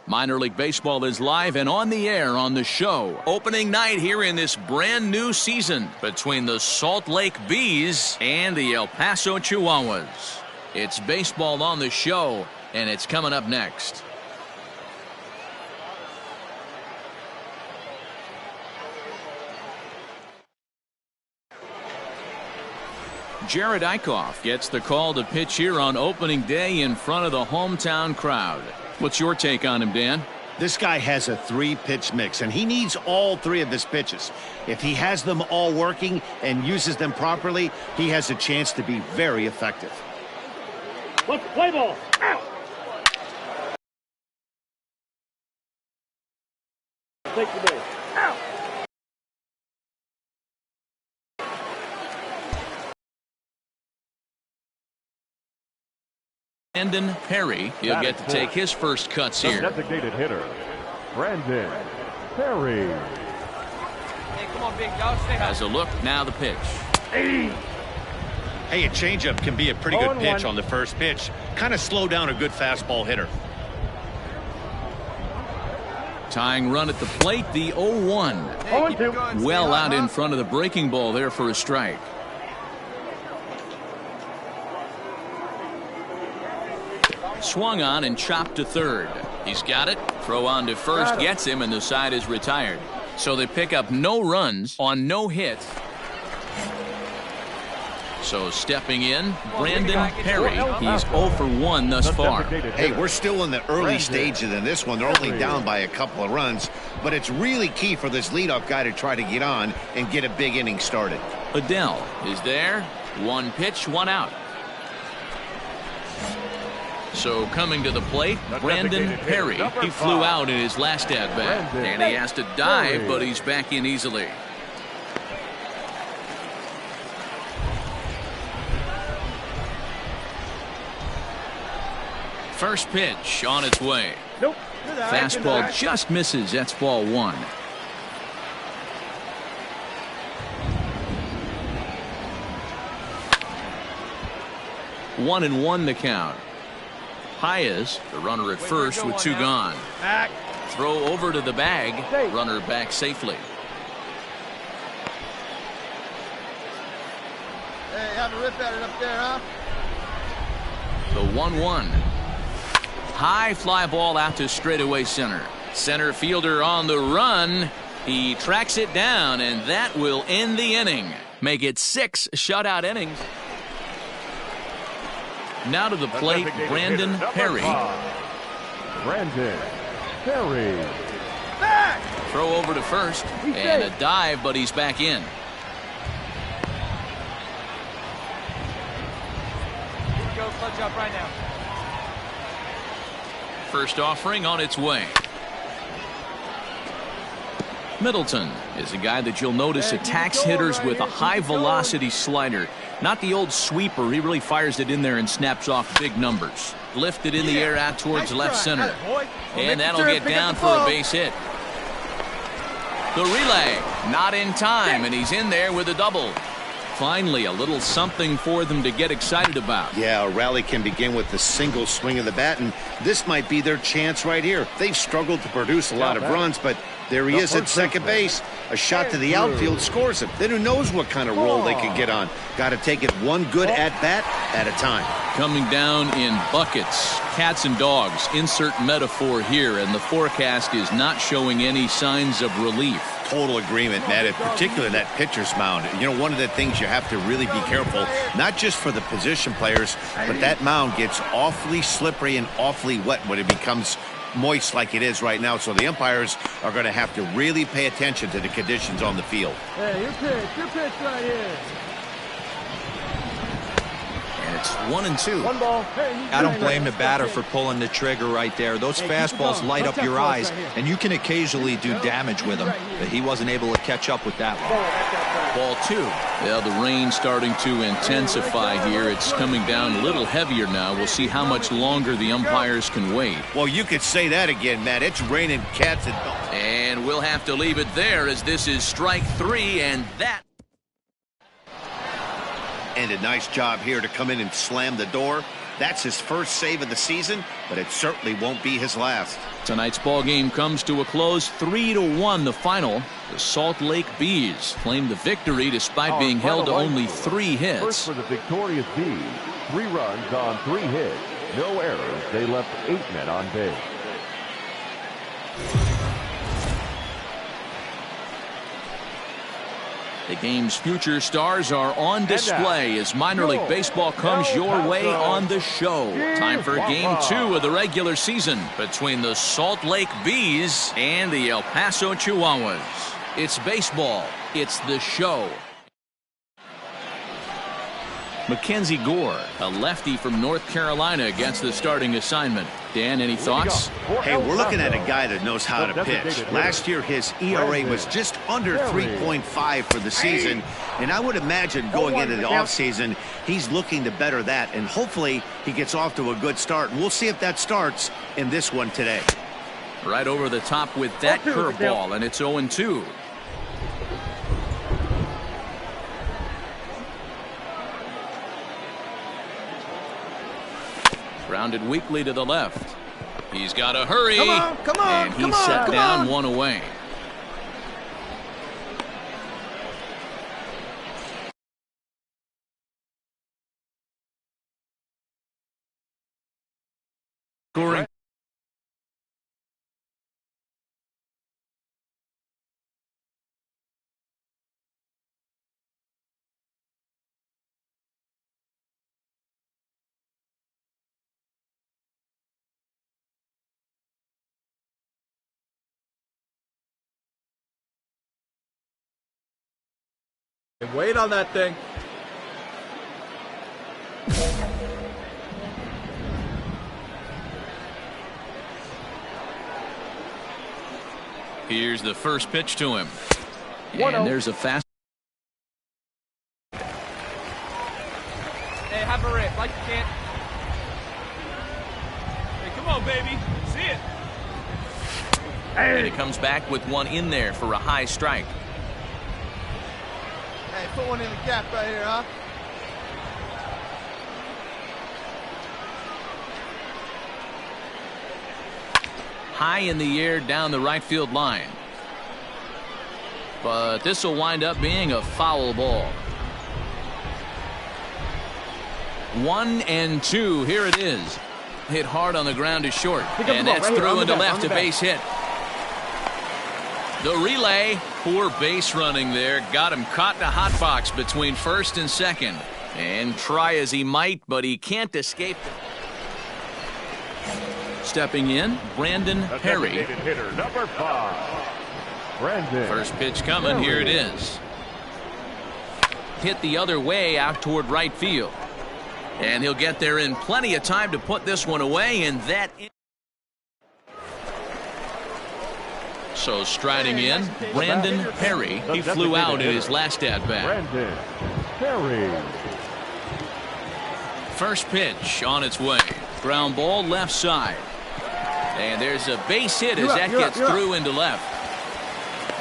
Minor League Baseball is live and on the air on the show. Opening night here in this brand new season between the Salt Lake Bees and the El Paso Chihuahuas. It's baseball on the show, and it's coming up next. Jared Eichhoff gets the call to pitch here on opening day in front of the hometown crowd. What's your take on him, Dan? This guy has a 3-pitch mix, and he needs all 3 of his pitches. If he has them all working and uses them properly, he has a chance to be very effective. Let's play ball. Out. Take the ball. Out. Brandon Perry, he'll get to take his first cuts here. Designated hitter, Brandon Perry. Hey, come on, big dog. Stay Has a look, now the pitch. Hey, a changeup can be a pretty good pitch on the first pitch. Kind of slow down a good fastball hitter. Tying run at the plate, the 0-1. Hey, well out in front of the breaking ball there for a strike. Swung on and chopped to third. He's got it. Throw on to first gets him, and the side is retired. So they pick up no runs on no hits. So stepping in, Brandon Perry. He's 0 for 1 thus far. Hey, we're still in the early stages in this one. They're only down by a couple of runs, but it's really key for this leadoff guy to try to get on and get a big inning started. Adele is there. 1 pitch, 1 out. So coming to the plate, Brandon Perry. He flew out in his last at-bat, and he has to dive, but he's back in easily. First pitch on its way. Nope. Fastball just misses. That's ball 1. One and one the count. Hayes, the runner at first with 2 gone. Back. Throw over to the bag. Runner back safely. Hey, have a rip at it up there, huh? The 1-1. High fly ball out to straightaway center. Center fielder on the run. He tracks it down, and that will end the inning. Make it 6 shutout innings. Now to the plate, Brandon Perry. Brandon Perry. Back. Throw over to first, and a dive, but he's back in. Go clutch up right now. First offering on its way. Middleton is a guy that you'll notice attacks hitters with a high-velocity slider. Not the old sweeper. He really fires it in there and snaps off big numbers. Lifted in the air out towards left center. And that'll get down for a base hit. The relay, not in time, and he's in there with a double. Finally, a little something for them to get excited about. Yeah, a rally can begin with the single swing of the bat, and this might be their chance right here. They've struggled to produce a lot of runs, but there he is at second base. A shot to the outfield scores him. Then who knows what kind of role they could get on. Got to take it one good at-bat at a time. Coming down in buckets, cats and dogs. Insert metaphor here, and the forecast is not showing any signs of relief. Total agreement, Matt, in particular that pitcher's mound. You know, one of the things you have to really be careful, not just for the position players, but that mound gets awfully slippery and awfully wet when it becomes moist like it is right now. So the umpires are going to have to really pay attention to the conditions on the field. Hey, your pitch right here. And It's 1-2. One ball. I don't blame the batter for pulling the trigger right there. Those fastballs light up your eyes, and you can occasionally do damage with them. But he wasn't able to catch up with that one. Ball 2. Well, the rain's starting to intensify here. It's coming down a little heavier now. We'll see how much longer the umpires can wait. Well, you could say that again, Matt. It's raining cats and dogs. And we'll have to leave it there as this is strike 3, and that. And a nice job here to come in and slam the door. That's his first save of the season, but it certainly won't be his last. Tonight's ball game comes to a close, 3-1 the final. The Salt Lake Bees claim the victory despite being held to only 3 hits. First for the victorious Bees, 3 runs on 3 hits. No errors. They left 8 men on base. The game's future stars are on display as minor league baseball comes your way on the show. Time for game 2 of the regular season between the Salt Lake Bees and the El Paso Chihuahuas. It's baseball. It's the show. Mackenzie Gore, a lefty from North Carolina, gets the starting assignment. Dan, any thoughts? Hey, we're looking at a guy that knows how to pitch. Last year, his ERA was just under 3.5 for the season, and I would imagine going into the offseason, he's looking to better that, and hopefully he gets off to a good start. And we'll see if that starts in this one today. Right over the top with that curveball, and it's 0-2. Grounded weakly to the left. He's got to hurry. Come on, and he's set down 1 away. Scoring. Wait on that thing. Here's the first pitch to him. And there's a fast. Hey, have a rip like you can't. Hey, come on, baby. See it. And he comes back with one in there for a high strike. Hey, put one in the gap right here, huh? High in the air down the right field line. But this will wind up being a foul ball. 1-2. Here it is. Hit hard on the ground to short. And that's through into left, a base hit. The relay, poor base running there, got him caught in a hot box between first and second. And try as he might, but he can't escape it. Stepping in, Brandon Perry. Hitter number 5. Brandon. First pitch coming, here it is. Hit the other way out toward right field. And he'll get there in plenty of time to put this one away, and that. So striding in, Brandon Perry. He flew out in his last at-bat. Brandon Perry. First pitch on its way. Ground ball left side. And there's a base hit as that gets through into left.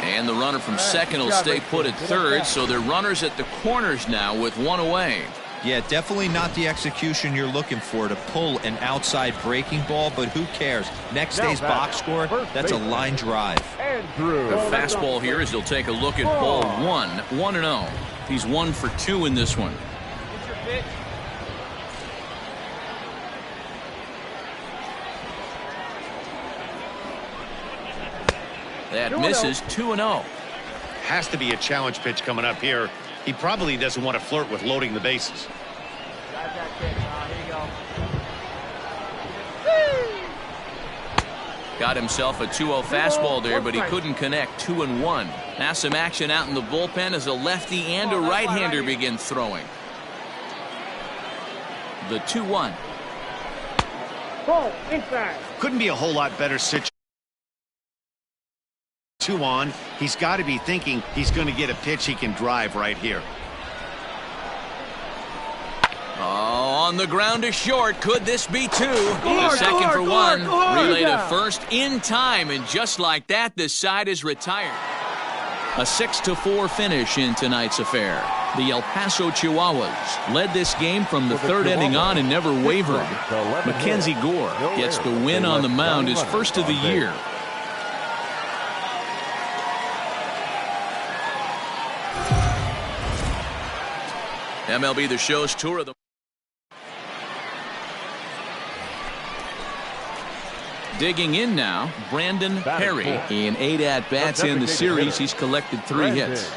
And the runner from second will stay put at third, so they're runners at the corners now with one away. Yeah, definitely not the execution you're looking for to pull an outside breaking ball, but who cares? Next day's box score, that's a line drive. The fastball here as he'll take a look at ball 1. 1-0. He's 1 for 2 in this one. Get your pitch. That misses. 2-0. Has to be a challenge pitch coming up here. He probably doesn't want to flirt with loading the bases. Drive that pitch. Here you go. Got himself a 2-0 fastball there, but he couldn't connect. 2-1. Now some action out in the bullpen as a lefty and a right-hander begin throwing. The 2-1. Ball inside. Couldn't be a whole lot better situation. 2 on. He's got to be thinking he's going to get a pitch he can drive right here. Oh, on the ground to short. Could this be 2? The second for 1. Relay to first in time, and just like that, the side is retired. A 6-4 finish in tonight's affair. The El Paso Chihuahuas led this game from the third inning on and never wavered. Mackenzie Gore gets the win on the mound, his first of the year. MLB The Show's tour of the... Digging in now, Brandon Perry. In 8 at-bats in the series, he's collected 3 hits.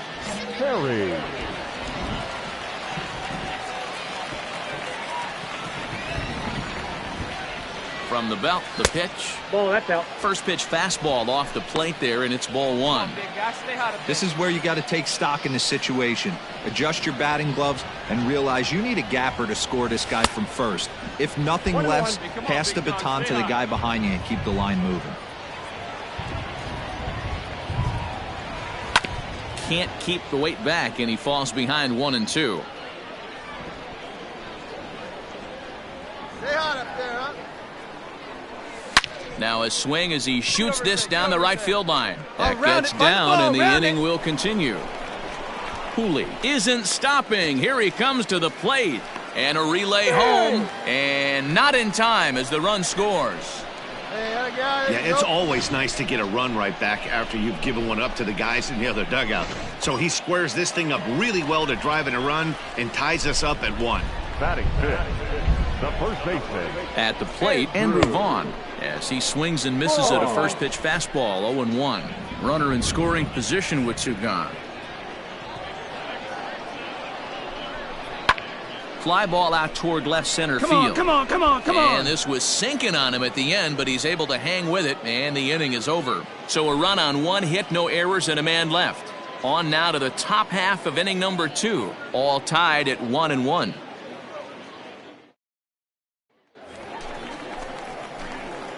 Perry. From the belt, the pitch. Ball, that's out. First pitch fastball off the plate there, and it's ball 1. This is where you got to take stock in the situation. Adjust your batting gloves and realize you need a gapper to score this guy from first. If nothing less, pass the baton to the guy behind you and keep the line moving. Can't keep the weight back, and he falls behind 1-2. Stay hot up there, huh? Now a swing as he shoots this down the right field line. That gets down, and the inning will continue. Hooley isn't stopping. Here he comes to the plate. And a relay home. And not in time as the run scores. Yeah, it's always nice to get a run right back after you've given one up to the guys in the other dugout. So he squares this thing up really well to drive in a run and ties us up at 1. Batting fifth, the first baseman. At the plate, Andrew Vaughn, as he swings and misses at a first pitch fastball, 0-1. Runner in scoring position with 2 gone. Fly ball out toward left center field. Come on. And this was sinking on him at the end, but he's able to hang with it, and the inning is over. So a run on 1 hit, no errors, and a man left. On now to the top half of inning number 2, all tied at 1-1.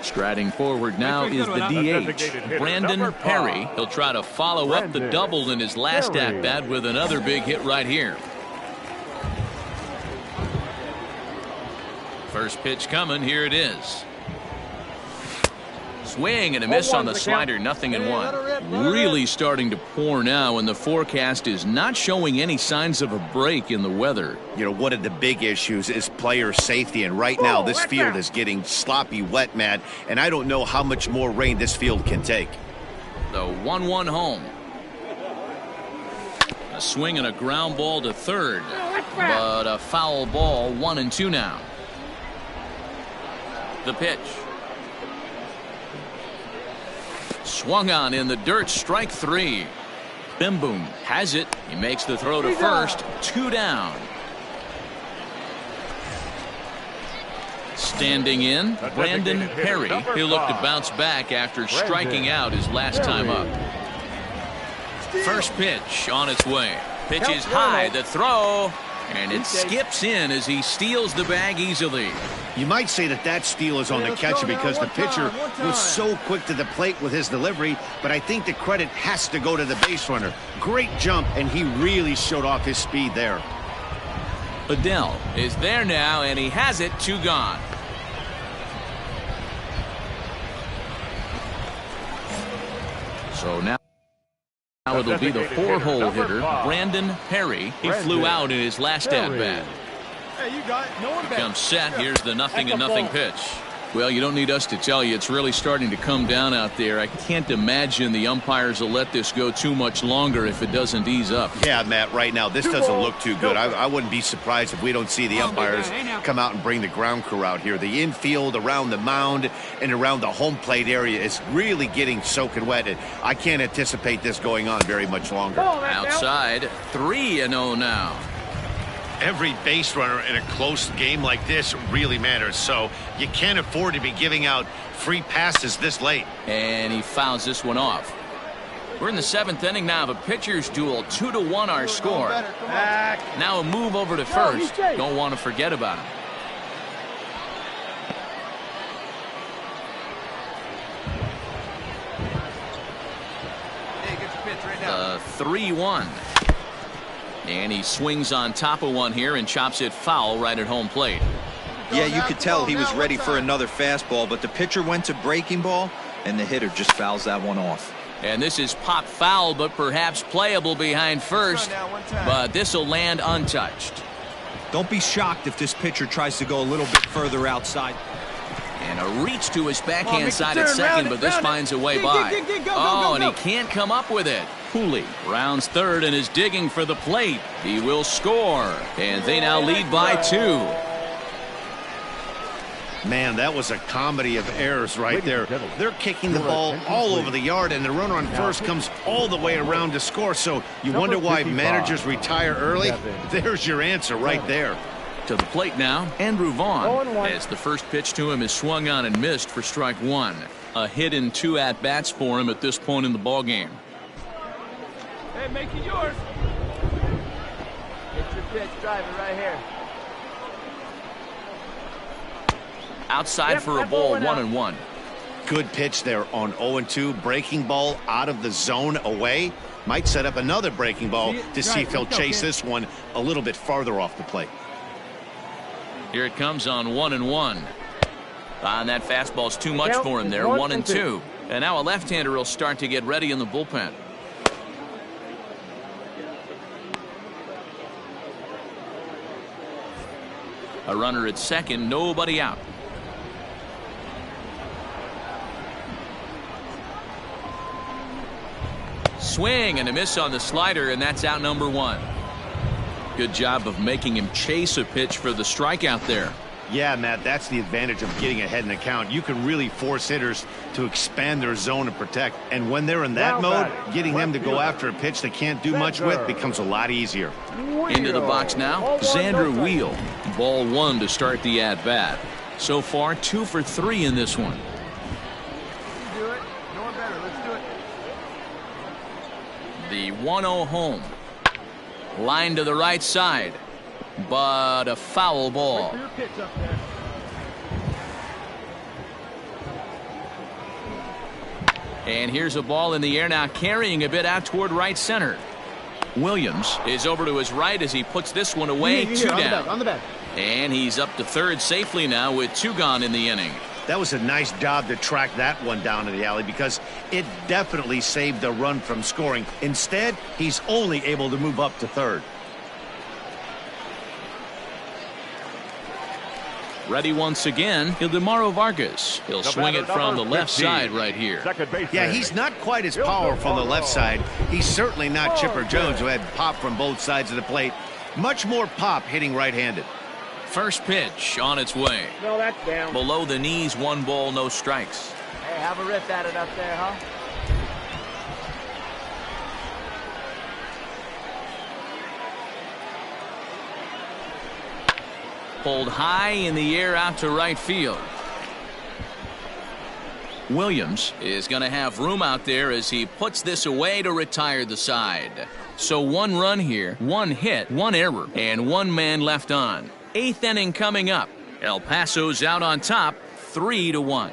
Striding forward now is the DH, Brandon Perry. He'll try to follow up the double in his last at-bat with another big hit right here. First pitch coming. Here it is. Swing and a miss on the slider. 0-1. Really starting to pour now, and the forecast is not showing any signs of a break in the weather. You know, one of the big issues is player safety, and right now this field is getting sloppy wet, Matt, and I don't know how much more rain this field can take. The 1-1 home. A swing and a ground ball to third, but a foul ball. 1-2 now. The pitch. Swung on in the dirt, strike 3. Bim Boom has it. He makes the throw to first. 2 down. Standing in, Brandon Perry. He'll look to bounce back after striking out his last time up. First pitch on its way. Pitch is high. The throw. And it skips in as he steals the bag easily. You might say that steal is on the catcher because the pitcher was so quick to the plate with his delivery, but I think the credit has to go to the base runner. Great jump, and he really showed off his speed there. Adele is there now, and he has it. 2 gone. So now it'll be the 4-hole hitter, Brandon Perry. He flew out in his last at-bat. Hey, you got it. No one Comes set. Here's the 0-0 pitch. Well, you don't need us to tell you, it's really starting to come down out there. I can't imagine the umpires will let this go too much longer if it doesn't ease up. Yeah, Matt, right now this doesn't look too good. I wouldn't be surprised if we don't see the umpires come out and bring the ground crew out here. The infield around the mound and around the home plate area is really getting soaking wet. And I can't anticipate this going on very much longer. Outside, 3-0 now. Every base runner in a close game like this really matters, so you can't afford to be giving out free passes this late. And he fouls this one off. We're in the 7th inning now of a pitcher's duel. 2-1 our score. Now a move over to first. Don't want to forget about him. 3-1. And he swings on top of one here and chops it foul right at home plate. Yeah, you could tell he was ready for another fastball, but the pitcher went to breaking ball, and the hitter just fouls that one off. And this is pop foul, but perhaps playable behind first. But this will land untouched. Don't be shocked if this pitcher tries to go a little bit further outside. And a reach to his backhand side at second, but this finds a way by. And he can't come up with it. Cooley rounds third and is digging for the plate. He will score, and they now lead by 2. Man, that was a comedy of errors right there. They're kicking the ball all over the yard, and the runner on first comes all the way around to score. So you wonder why managers retire early? There's your answer right there. To the plate now, Andrew Vaughn, as the first pitch to him is swung on and missed for strike 1. A hit in 2 at-bats for him at this point in the ballgame. Hey, make it yours. It's your pitch, drive it right here. Outside for a ball, 1-1. Good pitch there on 0-2. Breaking ball out of the zone away. Might set up another breaking ball to see if he'll chase this one a little bit farther off the plate. Here it comes on 1-1. And that fastball's too much for him there, 1-2. And now a left-hander will start to get ready in the bullpen. A runner at second, nobody out. Swing and a miss on the slider, and that's out number 1. Good job of making him chase a pitch for the strikeout there. Yeah, Matt, that's the advantage of getting ahead in the count. You can really force hitters to expand their zone and protect. And when they're in that mode, getting them to go after a pitch they can't do much with becomes a lot easier. Into the box now, Xander Wheel. Ball 1 to start the at-bat. So far, 2 for 3 in this one. Do it. No one better. Let's do it. The 1-0 home. Line to the right side, but a foul ball. And here's a ball in the air now, carrying a bit out toward right center. Williams is over to his right as he puts this one away. 2 down. On the back. And he's up to third safely now with 2 gone in the inning. That was a nice job to track that one down in the alley because it definitely saved the run from scoring. Instead, he's only able to move up to third. Ready once again, Ildemaro Vargas. He'll swing it from the left side right here. Yeah, he's not quite as powerful on the left side. He's certainly not Chipper Jones, who had pop from both sides of the plate. Much more pop hitting right-handed. First pitch on its way. No, that's down. Below the knees, 1 ball, no strikes. Hey, have a riff at it up there, huh? Pulled high in the air out to right field. Williams is going to have room out there as he puts this away to retire the side. So 1 run here, 1 hit, 1 error, and 1 man left on. 8th inning coming up. El Paso's out on top, 3-1.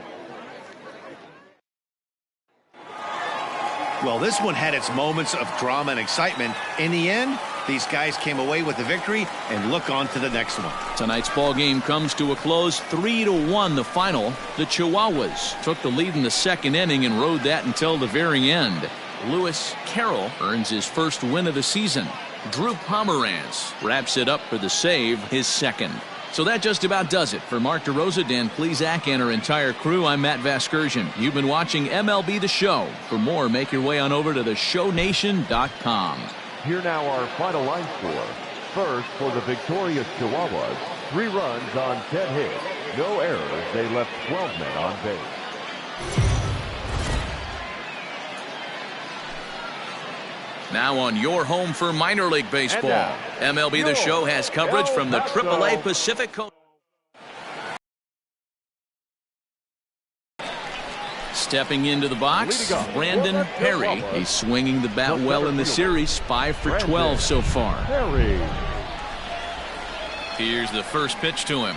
Well, this one had its moments of drama and excitement. In the end, these guys came away with the victory and look on to the next one. Tonight's ball game comes to a close, 3-1 the final. The Chihuahuas took the lead in the 2nd inning and rode that until the very end. Lewis Carroll earns his first win of the season. Drew Pomeranz wraps it up for the save, his 2nd. So that just about does it. For Mark DeRosa, Dan Plesac, and our entire crew, I'm Matt Vasgersian. You've been watching MLB The Show. For more, make your way on over to theshownation.com. Here now our final line score. First, for the victorious Chihuahuas, 3 runs on 10 hits. No errors. They left 12 men on base. Now on your home for minor league baseball. MLB The Show has coverage from the AAA Pacific Coast. Stepping into the box, Brandon Perry. He's swinging the bat well in the series, 5 for 12 so far. Here's the first pitch to him.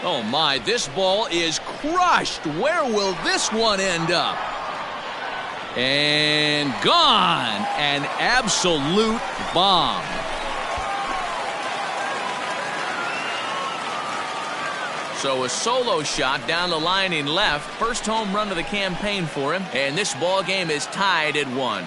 Oh my, this ball is crushed. Where will this one end up? And gone. An absolute bomb. So a solo shot down the line in left. First home run of the campaign for him. And this ball game is tied at 1.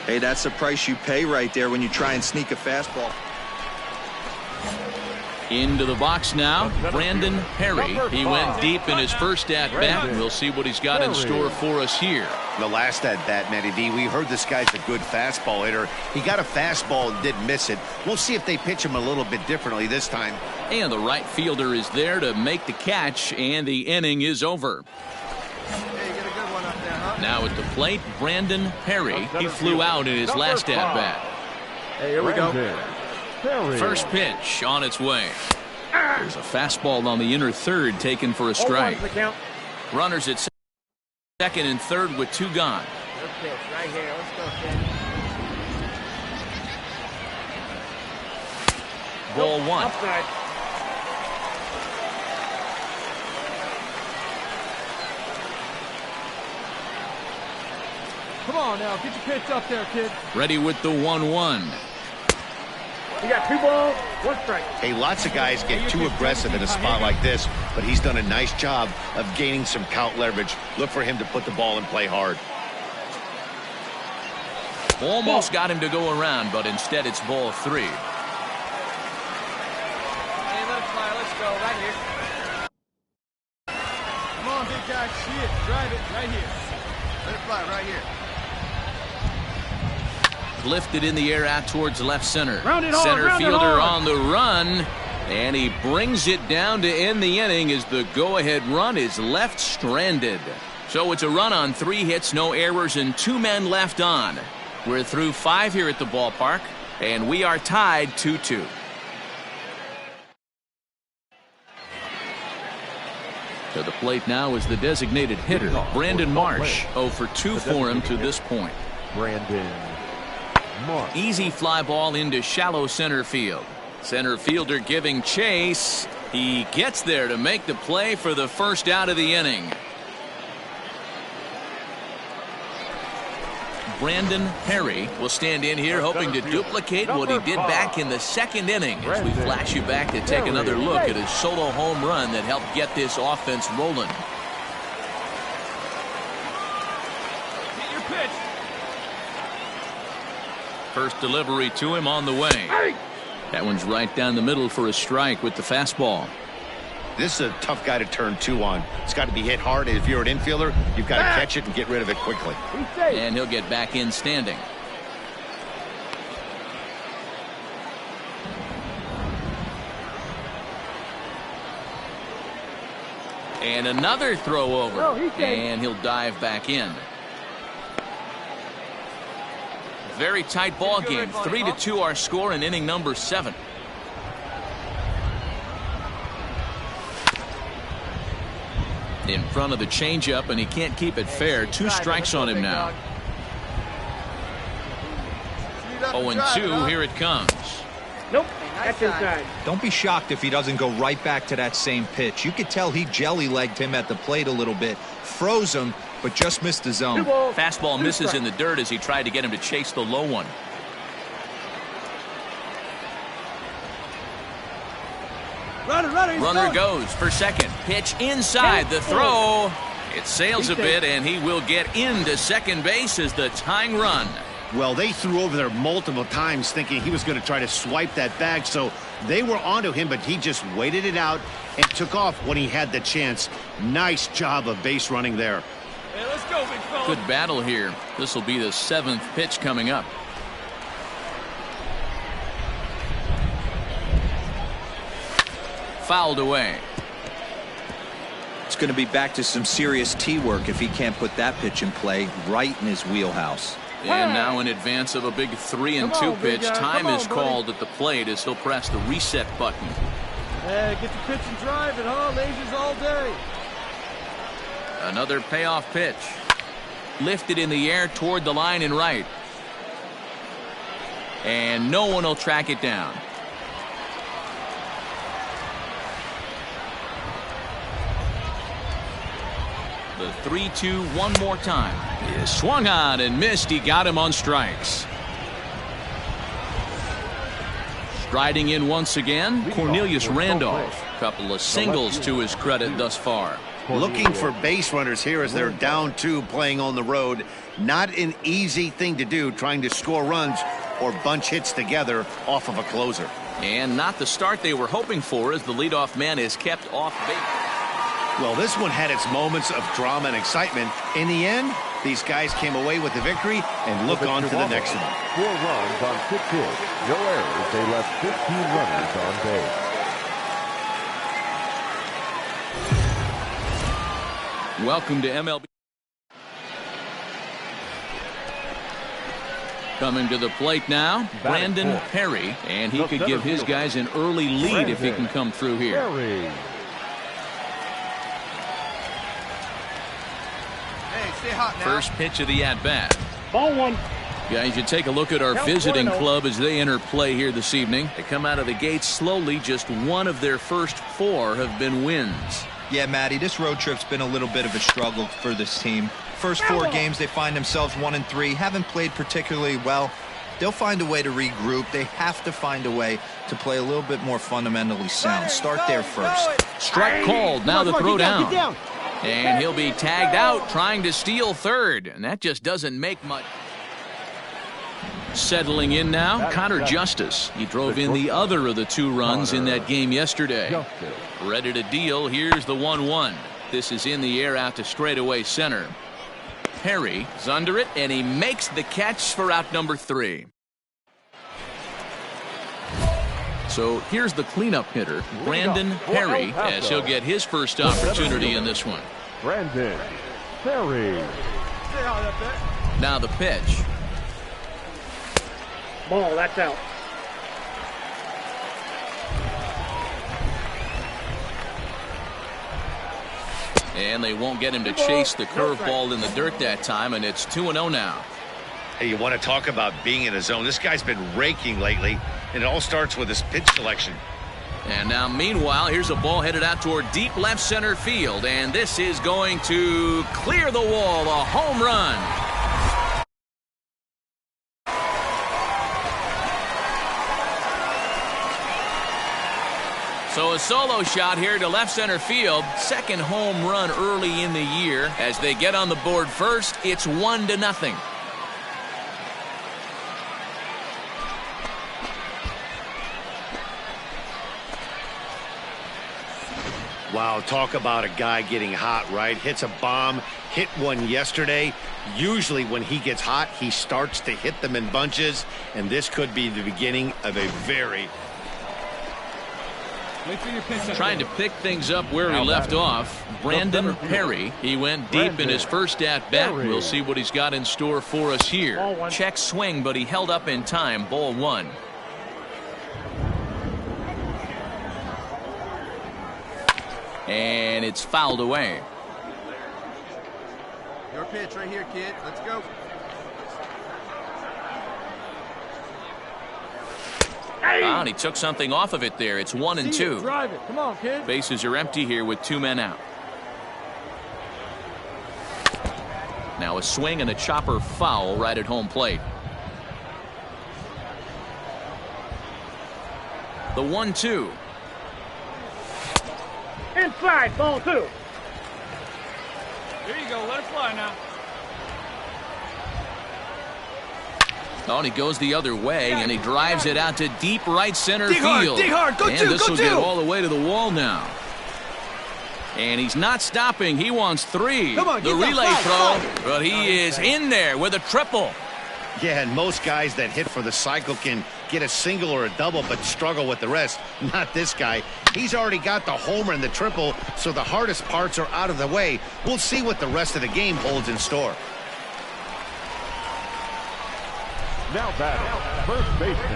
Hey, that's the price you pay right there when you try and sneak a fastball. Into the box now, Brandon Perry. He went deep in his first at-bat. We'll see what he's got in store for us here. The last at-bat, Matty V, we heard this guy's a good fastball hitter. He got a fastball and didn't miss it. We'll see if they pitch him a little bit differently this time. And the right fielder is there to make the catch, and the inning is over. Now at the plate, Brandon Perry. He flew out in his last at-bat. Hey, here we go. First pitch on its way. There's a fastball on the inner third taken for a strike. Runners at second and third with 2 gone. Good pitch right here. Let's go, kid. Ball 1. Upside. Come on now, get your pitch up there, kid. Ready with the 1-1. You got 2 balls, 1 strike. Hey, lots of guys get too aggressive in a spot like this, but he's done a nice job of gaining some count leverage. Look for him to put the ball in play hard. Almost got him to go around, but instead it's ball 3. Hey, let it fly. Let's go right here. Come on, big guy. See it. Drive it right here. Let it fly right here. Lifted in the air out towards left center. Round it hard, Center round it fielder hard. on the run. And he brings it down to end the inning as the go-ahead run is left stranded. So it's a run on 3 hits, no errors, and 2 men left on. We're through 5 here at the ballpark, and we are tied 2-2. To the plate now is the designated hitter, Brandon Marsh. 0 for 2 for him to this point. Brandon Marsh. Easy fly ball into shallow center field. Center fielder giving chase. He gets there to make the play for the first out of the inning. Brandon Perry will stand in here hoping to duplicate what he did back in the 2nd inning as we flash you back to take another look at his solo home run that helped get this offense rolling. Get your pitch. First delivery to him on the way. That one's right down the middle for a strike with the fastball. This is a tough guy to turn 2 on. It's got to be hit hard. If you're an infielder, you've got to catch it and get rid of it quickly. And he'll get back in standing. And another throw over. And he'll dive back in. Very tight ball game. 3-2 our score in inning number 7. In front of the changeup, and he can't keep it fair. 2 strikes on him now. 0-2, here it comes. Nope, that's inside. Don't be shocked if he doesn't go right back to that same pitch. You could tell he jelly-legged him at the plate a little bit. Froze him, but just missed the zone. Fastball misses in the dirt as he tried to get him to chase the low one. Runner goes for second. Pitch inside the throw. It sails a bit, and he will get into second base as the tying run. Well, they threw over there multiple times thinking he was going to try to swipe that bag, so they were onto him, but he just waited it out and took off when he had the chance. Nice job of base running there. Hey, let's go, big fella. Good battle here. This will be the 7th pitch coming up. Fouled away. It's going to be back to some serious tee work if he can't put that pitch in play right in his wheelhouse. And now in advance of a big 3-2 pitch, time is called at the plate as he'll press the reset button. Hey, get the pitch and drive it, huh? Lasers all day. Another payoff pitch. Lifted in the air toward the line and right. And no one will track it down. The 3-2 one more time. He swung on and missed. He got him on strikes. Striding in once again, Cornelius Randolph. Couple of singles to his credit thus far. Looking for base runners here as they're down 2 playing on the road. Not an easy thing to do, trying to score runs or bunch hits together off of a closer. And not the start they were hoping for, as the leadoff man is kept off base. Well, this one had its moments of drama and excitement. In the end, these guys came away with the victory and look on to the next one. 4 runs on 6 hits, no errors. They left 15 runners on base. Welcome to MLB. Coming to the plate now, Brandon Perry, and he could give his guys an early lead if he can come through here. Hey, stay hot now. First pitch of the at-bat. Ball 1. Guys, you take a look at our visiting club as they enter play here this evening. They come out of the gates slowly. Just one of their first 4 have been wins. Yeah, Matty, this road trip's been a little bit of a struggle for this team. First 4 games, they find themselves 1-3, haven't played particularly well. They'll find a way to regroup. They have to find a way to play a little bit more fundamentally sound. Start there first. Strike called. Now the throw down. And he'll be tagged out trying to steal third. And that just doesn't make much. Settling in now, Connor Justice. He drove in the other of the 2 runs in that game yesterday. Ready to deal. Here's the 1-1. This is in the air out to straightaway center. Perry is under it, and he makes the catch for out number 3. So here's the cleanup hitter, Brandon Perry, as he'll get his first opportunity in this one. Brandon Perry. Now the pitch. Ball, that's out. And they won't get him to chase the curveball in the dirt that time, and it's 2-0 now. Hey, you want to talk about being in a zone? This guy's been raking lately, and it all starts with his pitch selection. And now, meanwhile, here's a ball headed out toward deep left center field, and this is going to clear the wall, a home run. So a solo shot here to left center field. Second home run early in the year. As they get on the board first, it's 1-0. Wow, talk about a guy getting hot, right? Hits a bomb, hit one yesterday. Usually when he gets hot, he starts to hit them in bunches, and this could be the beginning of a very... Trying to pick things up where he left off, Brandon Perry. He went deep in his first at-bat. We'll see what he's got in store for us here. Check swing, but he held up in time. Ball 1. And it's fouled away. Your pitch right here, kid. Let's go. And he took something off of it there. It's 1-2. Drive it. Come on, kid. Bases are empty here with 2 men out. Now a swing and a chopper foul right at home plate. The 1-2. Inside, ball 2. There you go. Let it fly now. Oh, and he goes the other way, and he drives it out to deep right center field. Dig hard, go and two, this go will two. get all the way to the wall now. And he's not stopping. He wants 3. Come on, the get that relay fly, throw, but he is in there with a triple. Yeah, and most guys that hit for the cycle can get a single or a double but struggle with the rest. Not this guy. He's already got the homer and the triple, so the hardest parts are out of the way. We'll see what the rest of the game holds in store. Now batting, first baseman,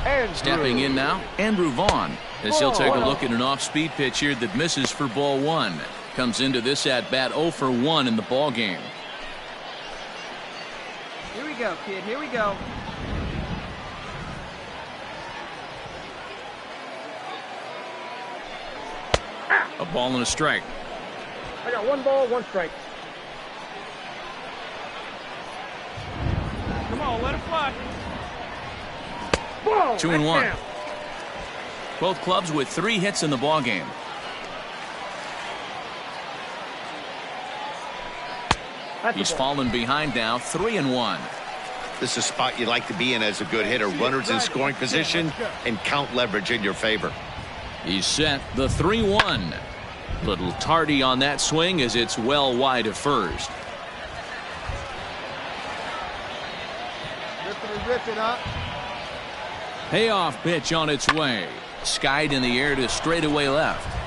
Andrew. Stepping in now, Andrew Vaughn, as he'll take a look at an off-speed pitch here that misses for ball 1. Comes into this at-bat 0 for 1 in the ball game. Here we go, kid. Here we go. A ball and a strike. got 1 ball, 1 strike. Come on, let it fly. Ball, 2-1. down. Both clubs with 3 hits in the ballgame. He's fallen behind now, 3-1. This is a spot you'd like to be in as a good hitter. Runners in scoring position and count leverage in your favor. He's set the 3-1. Little tardy on that swing as it's well wide of first. Rip it up. Payoff pitch on its way. Skied in the air to straightaway left.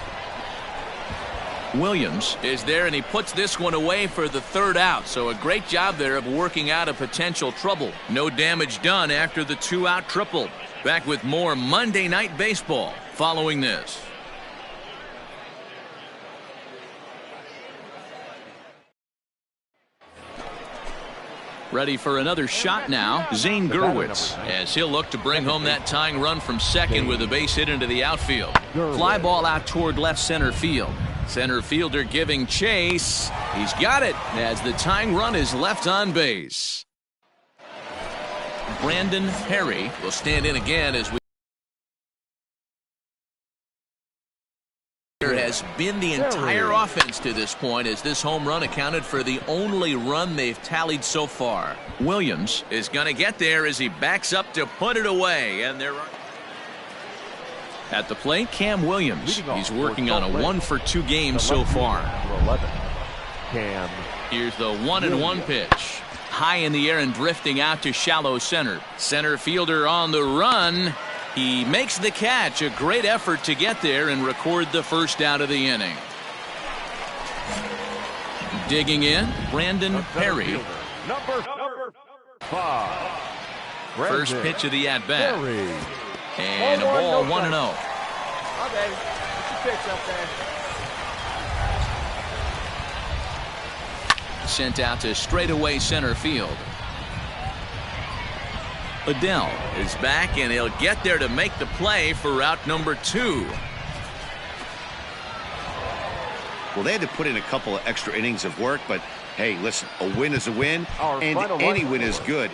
Williams is there, and he puts this one away for the 3rd out. So a great job there of working out a potential trouble. No damage done after the 2-out triple. Back with more Monday Night Baseball following this. Ready for another shot now, Zane Gurwitz, as he'll look to bring home that tying run from second with a base hit into the outfield. Fly ball out toward left center field. Center fielder giving chase. He's got it as the tying run is left on base. Brandon Perry will stand in again as we has been the entire offense to this point, as this home run accounted for the only run they've tallied so far. Williams is going to get there as he backs up to put it away, and they're at the plate. Cam Williams, he's working on a 1-for-2 game so far. Here's the 1-1 pitch, high in the air and drifting out to shallow center. Center fielder on the run. He makes the catch. A great effort to get there and record the 1st out of the inning. Digging in, Brandon Perry. Number 5. First pitch of the at-bat. And a ball, 1-0. Oh, baby. Get your pitch up there. Sent out to straightaway center field. Adele is back, and he'll get there to make the play for route number 2. Well, they had to put in a couple of extra innings of work, but hey, listen, a win is a win, and any win is good.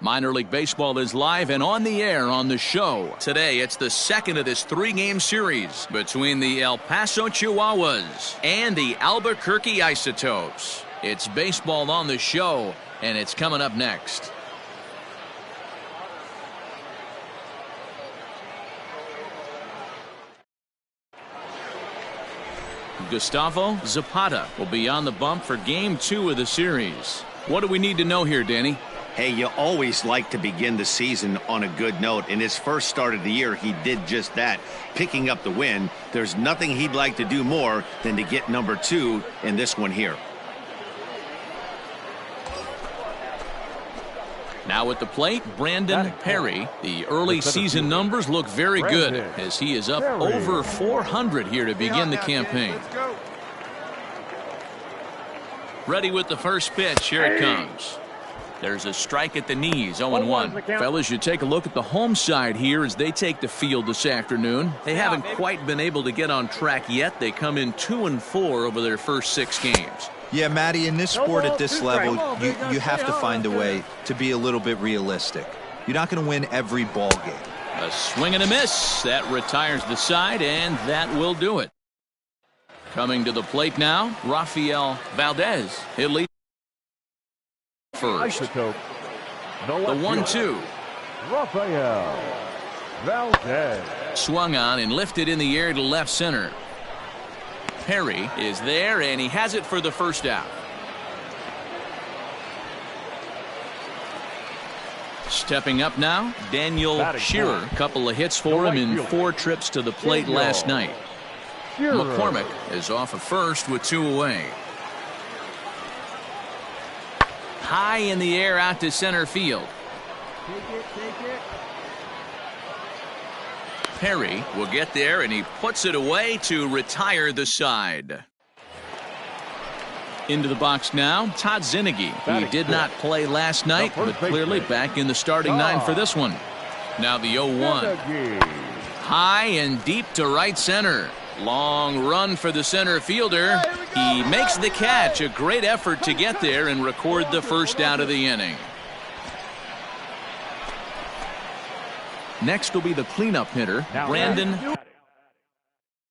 Minor League Baseball is live and on the air on the show. Today, it's the second of this three-game series between the El Paso Chihuahuas and the Albuquerque Isotopes. It's baseball on the show, and it's coming up next. Gustavo Zapata will be on the bump for Game 2 of the series. What do we need to know here, Danny? Hey, you always like to begin the season on a good note. In his first start of the year, he did just that, picking up the win. There's nothing he'd like to do more than to get number 2 in this one here. Now at the plate, Brandon Perry. The early season numbers look very good as he is up over 400 here to begin the campaign. Ready with the first pitch. Here it comes. There's a strike at the knees, 0-1. Fellas, you take a look at the home side here as they take the field this afternoon. They haven't quite been able to get on track yet. They come in 2-4 over their first 6 games. Yeah, Matty, in this sport at this level, you have to find a way to be a little bit realistic. You're not going to win every ball game. A swing and a miss. That retires the side, and that will do it. Coming to the plate now, Rafael Valdez. He'll lead first. The 1-2. Rafael Valdez. Swung on and lifted in the air to left center. Perry is there, and he has it for the first out. Stepping up now, Daniel Shearer. A couple of hits for him in 4 trips to the plate last night. McCormick is off of first with 2 away. High in the air out to center field. Take it. Perry will get there, and he puts it away to retire the side. Into the box now, Todd Zinnigy. He did not play last night, but clearly back in the starting 9 for this one. Now the 0-1. High and deep to right center. Long run for the center fielder. He makes the catch. A great effort to get there and record the first out of the inning. Next will be the cleanup hitter, Brandon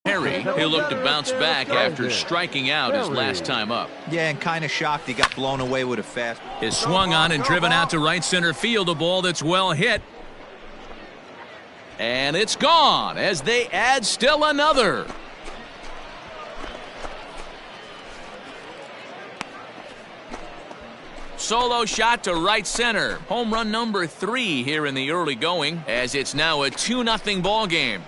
Perry. He'll look to bounce back after striking out his last time up. Yeah, and kind of shocked he got blown away with a fast. Is swung on and driven out to right center field. A ball that's well hit. And it's gone as they add still another. Solo shot to right center. Home run number 3 here in the early going, as it's now a 2-0 ball game.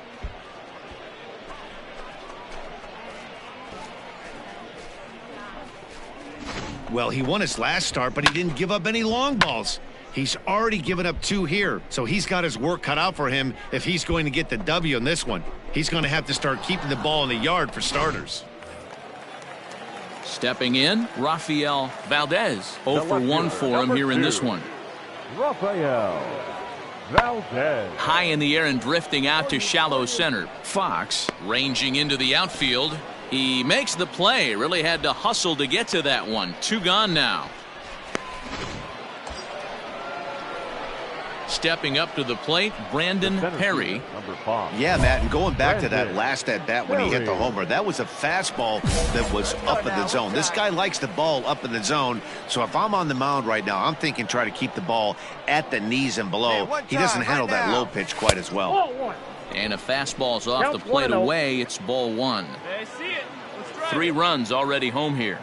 Well, he won his last start, but he didn't give up any long balls. He's already given up 2 here, so he's got his work cut out for him if he's going to get the W in this one. He's going to have to start keeping the ball in the yard for starters. Stepping in, Rafael Valdez. 0-for-1 for him here in this one. Rafael Valdez. High in the air and drifting out to shallow center. Fox ranging into the outfield. He makes the play. Really had to hustle to get to that one. 2 gone now. Stepping up to the plate, Brandon Perry. Yeah, Matt, and going back to that last at-bat when he hit the homer, that was a fastball that was up in the zone. This guy likes the ball up in the zone, so if I'm on the mound right now, I'm thinking try to keep the ball at the knees and below. He doesn't handle that low pitch quite as well. And a fastball's off the plate away. It's ball 1. 3 runs already home here.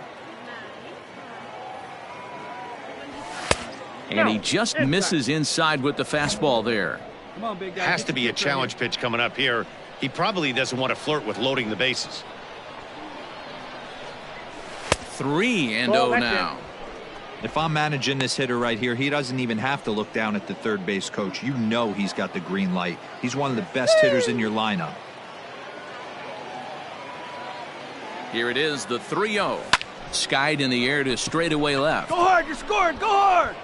And he just misses inside with the fastball there. Come on, big guy. Has to be a challenge pitch coming up here. He probably doesn't want to flirt with loading the bases. 3-0 now. If I'm managing this hitter right here, he doesn't even have to look down at the third base coach. You know he's got the green light. He's one of the best hitters in your lineup. Here it is, the 3-0. Skied in the air to straightaway left. Go hard, you're scoring, go hard.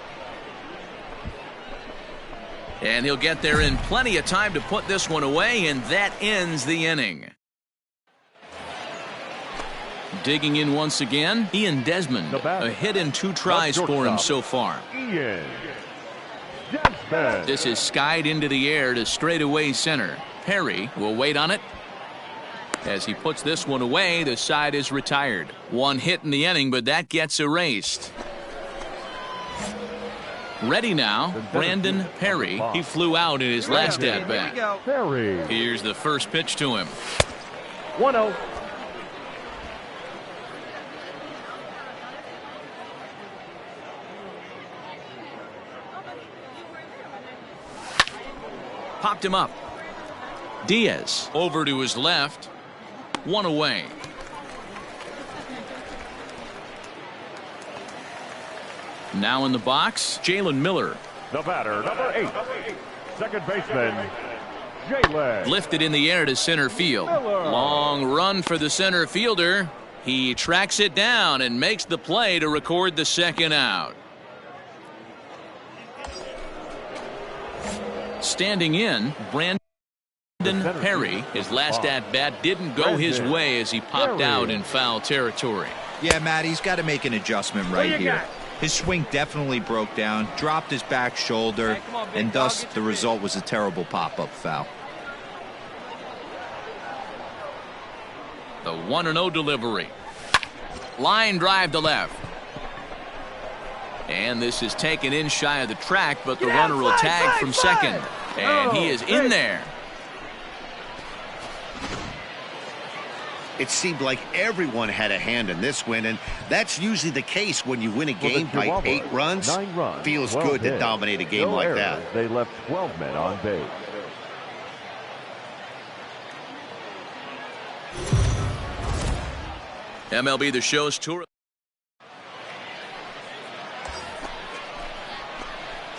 And he'll get there in plenty of time to put this one away, and that ends the inning. Digging in once again, Ian Desmond. A hit in 2 tries for him so far. Ian 10. This is skied into the air to straightaway center. Perry will wait on it. As he puts this one away, the side is retired. One hit in the inning, but that gets erased. Ready now, Brandon Perry. He flew out in his last at-bat. Perry. Here's the first pitch to him. 1-0. Popped him up. Diaz over to his left. One away. Now in the box, Jalen Miller. The batter, number 8. Second baseman, Jalen. Lifted in the air to center field. Long run for the center fielder. He tracks it down and makes the play to record the second out. Standing in, Brandon Perry. His last at-bat didn't go his way as he popped out in foul territory. Yeah, Matt, he's got to make an adjustment right here. His swing definitely broke down, dropped his back shoulder, and thus the result was a terrible pop-up foul. The 1-0 delivery. Line drive to left. And this is taken in shy of the track, but the runner will tag from second. And he is in there. It seemed like everyone had a hand in this win, and that's usually the case when you win a game by 8 runs. 9 runs. Feels Well good to hit. dominate a game No like errors. that. They left 12 men on base. MLB The Show's tour.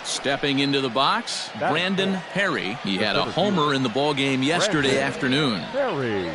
Stepping into the box, Brandon Perry. He had a homer in the ballgame yesterday afternoon. Perry.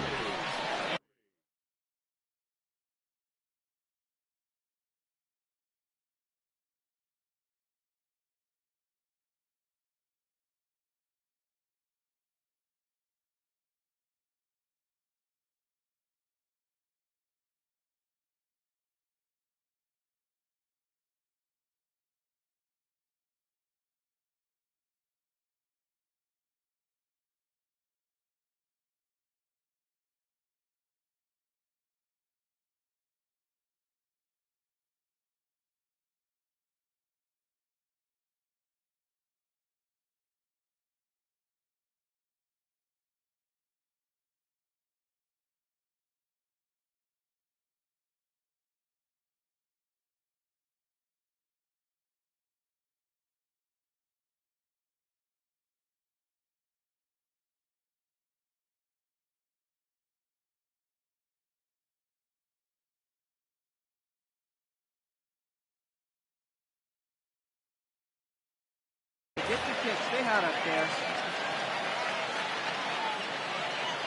Get the kick. Stay hot up there.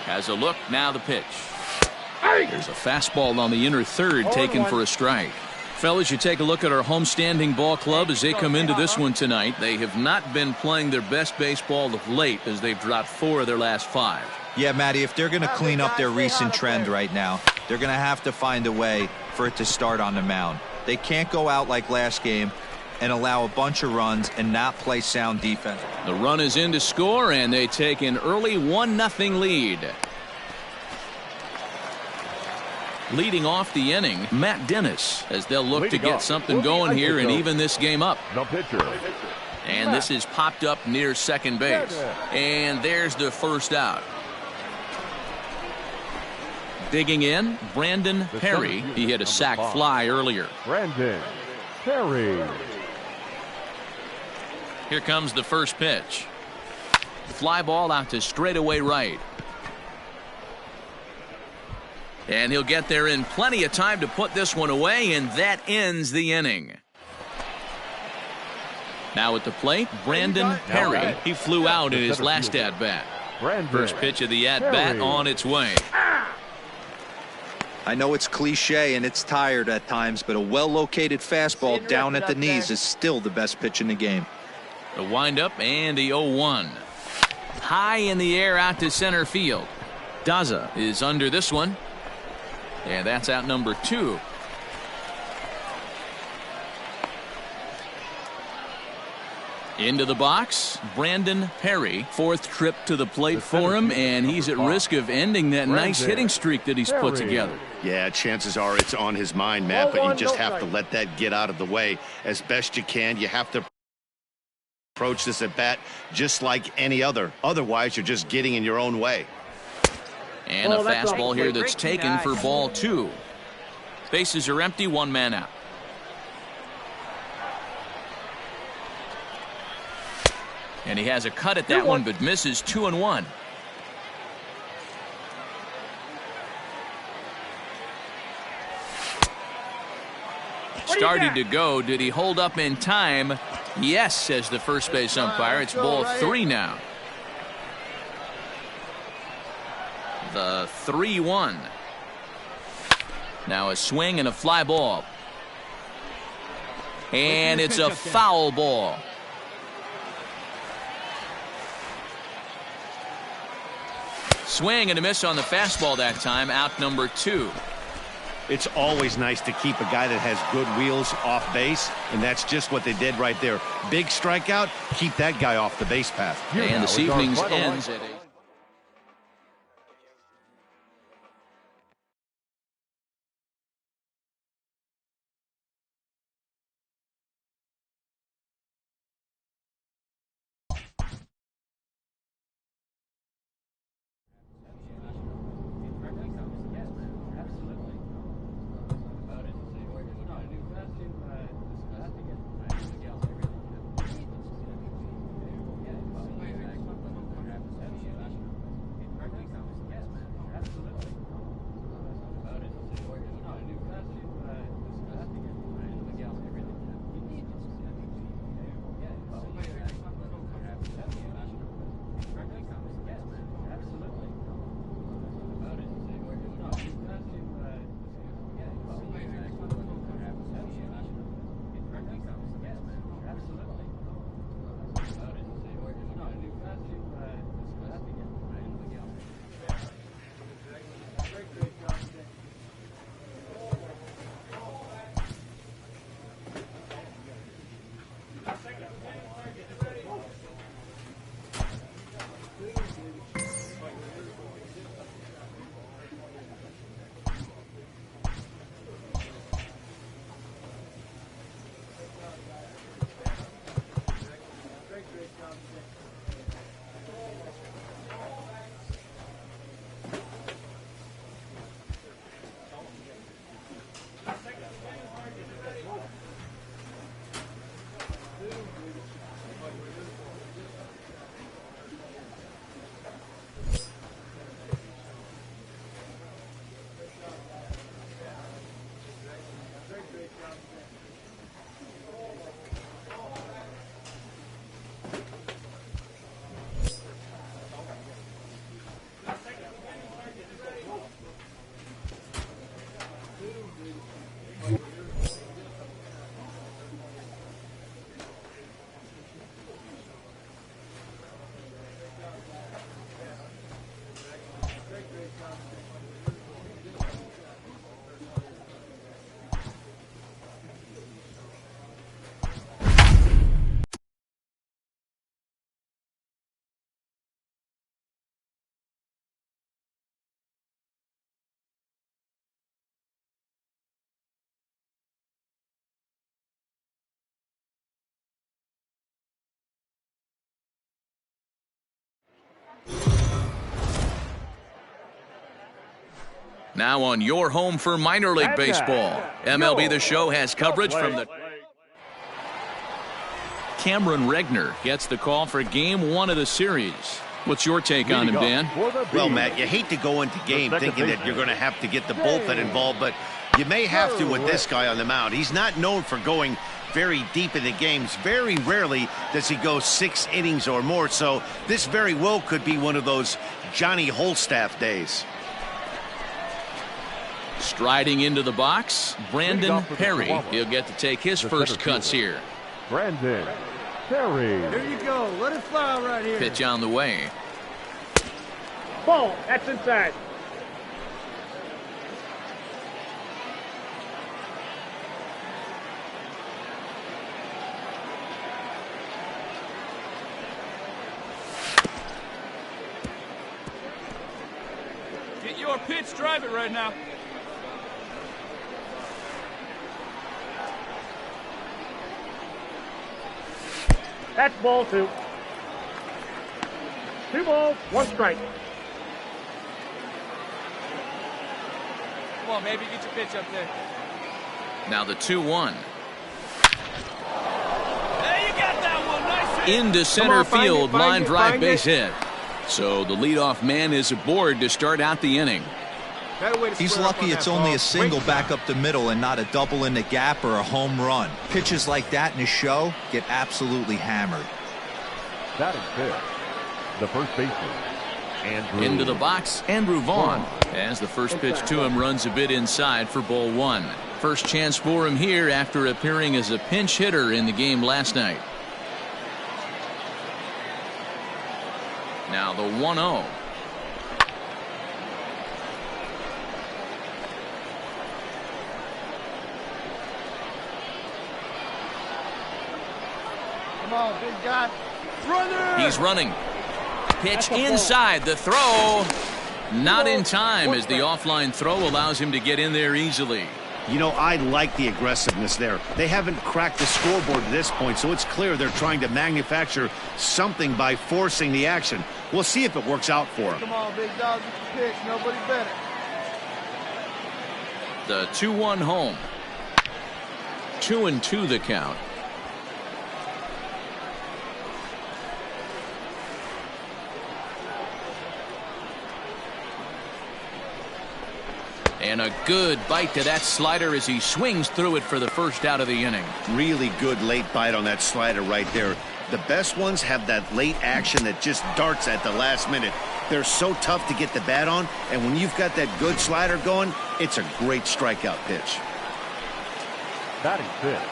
Has a look, now the pitch. There's a fastball on the inner third taken for a strike. Fellas, you take a look at our homestanding ball club as they come into this one tonight. They have not been playing their best baseball of late as they've dropped 4 of their last 5. Yeah, Matty, if they're going to clean up their recent trend right now, they're going to have to find a way for it to start on the mound. They can't go out like last game and allow a bunch of runs and not play sound defense. The run is in to score, and they take an early 1-0 lead. Leading off the inning, Matt Dennis, as they'll look to get something going here and even this game up. The pitcher. And this is popped up near second base. And there's the first out. Digging in, Brandon Perry. He hit a sac fly earlier. Brandon Perry. Here comes the first pitch. Fly ball out to straightaway right. And he'll get there in plenty of time to put this one away, and that ends the inning. Now at the plate, Brandon Perry. He flew out in his last at-bat. First pitch of the at-bat on its way. I know it's cliche and it's tired at times, but a well-located fastball down at the knees is still the best pitch in the game. The windup and the 0-1. High in the air out to center field. Daza is under this one. And that's out number 2. Into the box, Brandon Perry. Fourth trip to the plate for him, and he's at risk of ending that nice hitting streak that he's put together. Yeah, chances are it's on his mind, Matt, but you just have to let that get out of the way as best you can. You have to approach this at bat just like any other. Otherwise, you're just getting in your own way. And a fastball here that's taken for ball 2. Bases are empty, 1 man out. And he has a cut at that one, but misses. 2-1. Starting to go. Did he hold up in time? Yes, says the first base umpire. It's ball 3 now. The 3-1. Now a swing and a fly ball. And it's a foul ball. Swing and a miss on the fastball that time. Out number 2. It's always nice to keep a guy that has good wheels off base, and that's just what they did right there. Big strikeout, keep that guy off the base path. And this evening's ends at 8. Now on your home for minor league baseball. MLB The Show has coverage from the... Cameron Regner gets the call for game 1 of the series. What's your take on him, Dan? Well, Matt, you hate to go into game thinking that you're going to have to get the bullpen involved, but you may have to with this guy on the mound. He's not known for going very deep in the games. Very rarely does he go 6 innings or more, so this very well could be one of those Johnny Holstaff days. Striding into the box, Brandon Perry. He'll get to take his first cuts here. Brandon Perry. There you go. Let it fly right here. Pitch on the way. Ball. That's inside. your pitch. Drive it right now. That's ball 2. 2 balls, 1 strike. Come on, baby, get your pitch up there. Now the 2-1. Hey, you got that one. Nice hit. Into center field, line drive, find base it. hit. So the leadoff man is aboard to start out the inning. He's lucky it's only a single back up the middle and not a double in the gap or a home run. Pitches like that in a show get absolutely hammered. Batting fifth, the first baseman, Andrew. Into the box, Andrew Vaughn. As the first pitch to him runs a bit inside for ball 1. First chance for him here after appearing as a pinch hitter in the game last night. Now the 1-0. Come on, big guy. Runner. He's running. Pitch inside. The throw. Not in time as the offline throw allows him to get in there easily. You know, I like the aggressiveness there. They haven't cracked the scoreboard at this point, so it's clear they're trying to manufacture something by forcing the action. We'll see if it works out for them. Come on, big dog, get your pitch. Nobody better. The 2-1 home. 2-2 the count. And a good bite to that slider as he swings through it for the first out of the inning. Really good late bite on that slider right there. The best ones have that late action that just darts at the last minute. They're so tough to get the bat on, and when you've got that good slider going, it's a great strikeout pitch. Batting fifth,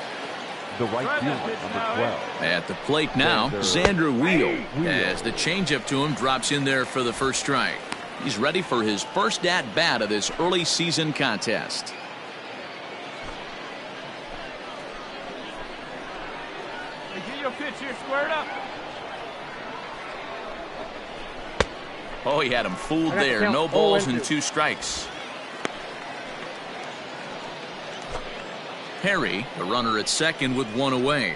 the right fielder, number 12. At the plate now, Xander Wheel, as the changeup to him drops in there for the first strike. He's ready for his first at-bat of this early season contest. Hey, get your pitch here, squared up. Oh, he had him fooled there. No balls and 2 strikes. Perry, the runner at second with 1 away.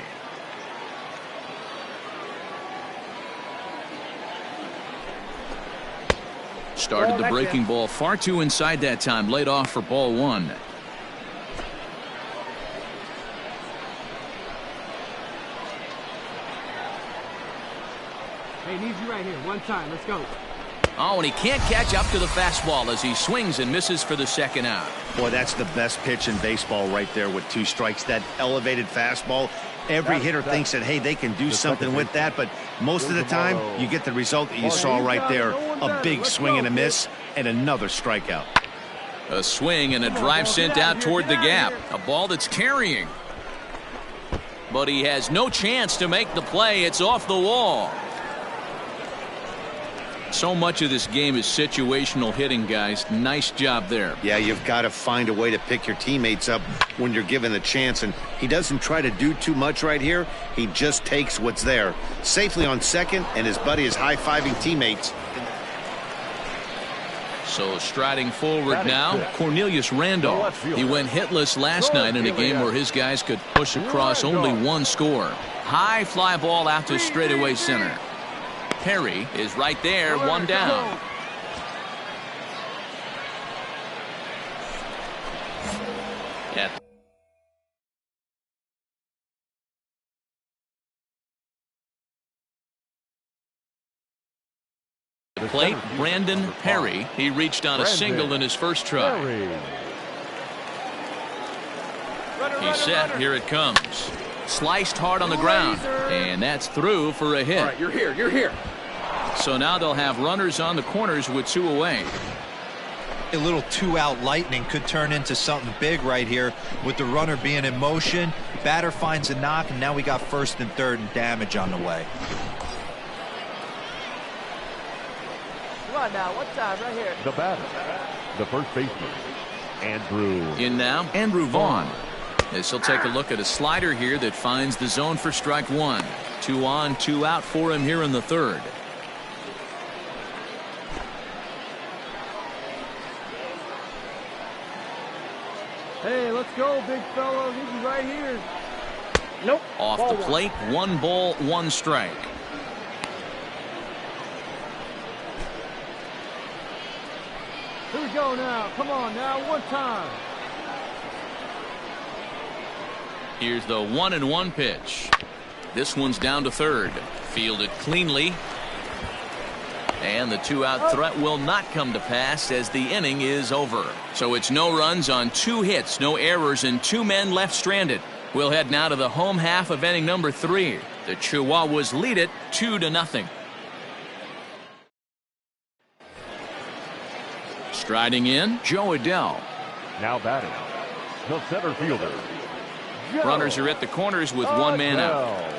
Started the breaking ball far too inside that time. Laid off for ball 1. Hey, needs you right here. One time. Let's go. Oh, and he can't catch up to the fastball as he swings and misses for the second out. Boy, that's the best pitch in baseball right there with 2 strikes. That elevated fastball. Every hitter thinks that, hey, they can do something with that, but most of the time you get the result that you saw right there. A big swing and a miss and another strikeout. A swing and a drive sent out toward the gap. A ball that's carrying. But he has no chance to make the play. It's off the wall. So much of this game is situational hitting, guys. Nice job there. Yeah, you've got to find a way to pick your teammates up when you're given the chance, and he doesn't try to do too much right here. He just takes what's there. Safely on second, and his buddy is high-fiving teammates. So striding forward now, Cornelius Randolph. He went hitless last night in a game where his guys could push across only 1 score. High fly ball out to straightaway center. Perry is right there, 1 down. At the plate, Brandon Perry. He reached on a single in his first try. He's set. Here it comes. Sliced hard on the ground, and that's through for a hit. All right, you're here. You're here. So now they'll have runners on the corners with 2 away. A little 2-out lightning could turn into something big right here with the runner being in motion. Batter finds a knock, and now we got first and third and damage on the way. Come on now. One time right here. The batter, the first baseman, Andrew. In now, Andrew Vaughn. As he'll take a look at a slider here that finds the zone for strike 1. 2 on, 2 out for him here in the third. Hey, let's go, big fella. He's right here. Nope. Off Ball the one. plate, 1 ball, 1 strike. Here we go now. Come on now, one time. Here's the 1-1 pitch. This one's down to third. Fielded cleanly. And the 2-out threat will not come to pass as the inning is over. So it's no runs on 2 hits, no errors, and 2 men left stranded. We'll head now to the home half of inning number 3. The Chihuahuas lead it 2-0. Striding in, Joe Adell. Now batting, the center fielder. Joe Runners are at the corners with 1 man out. Adell.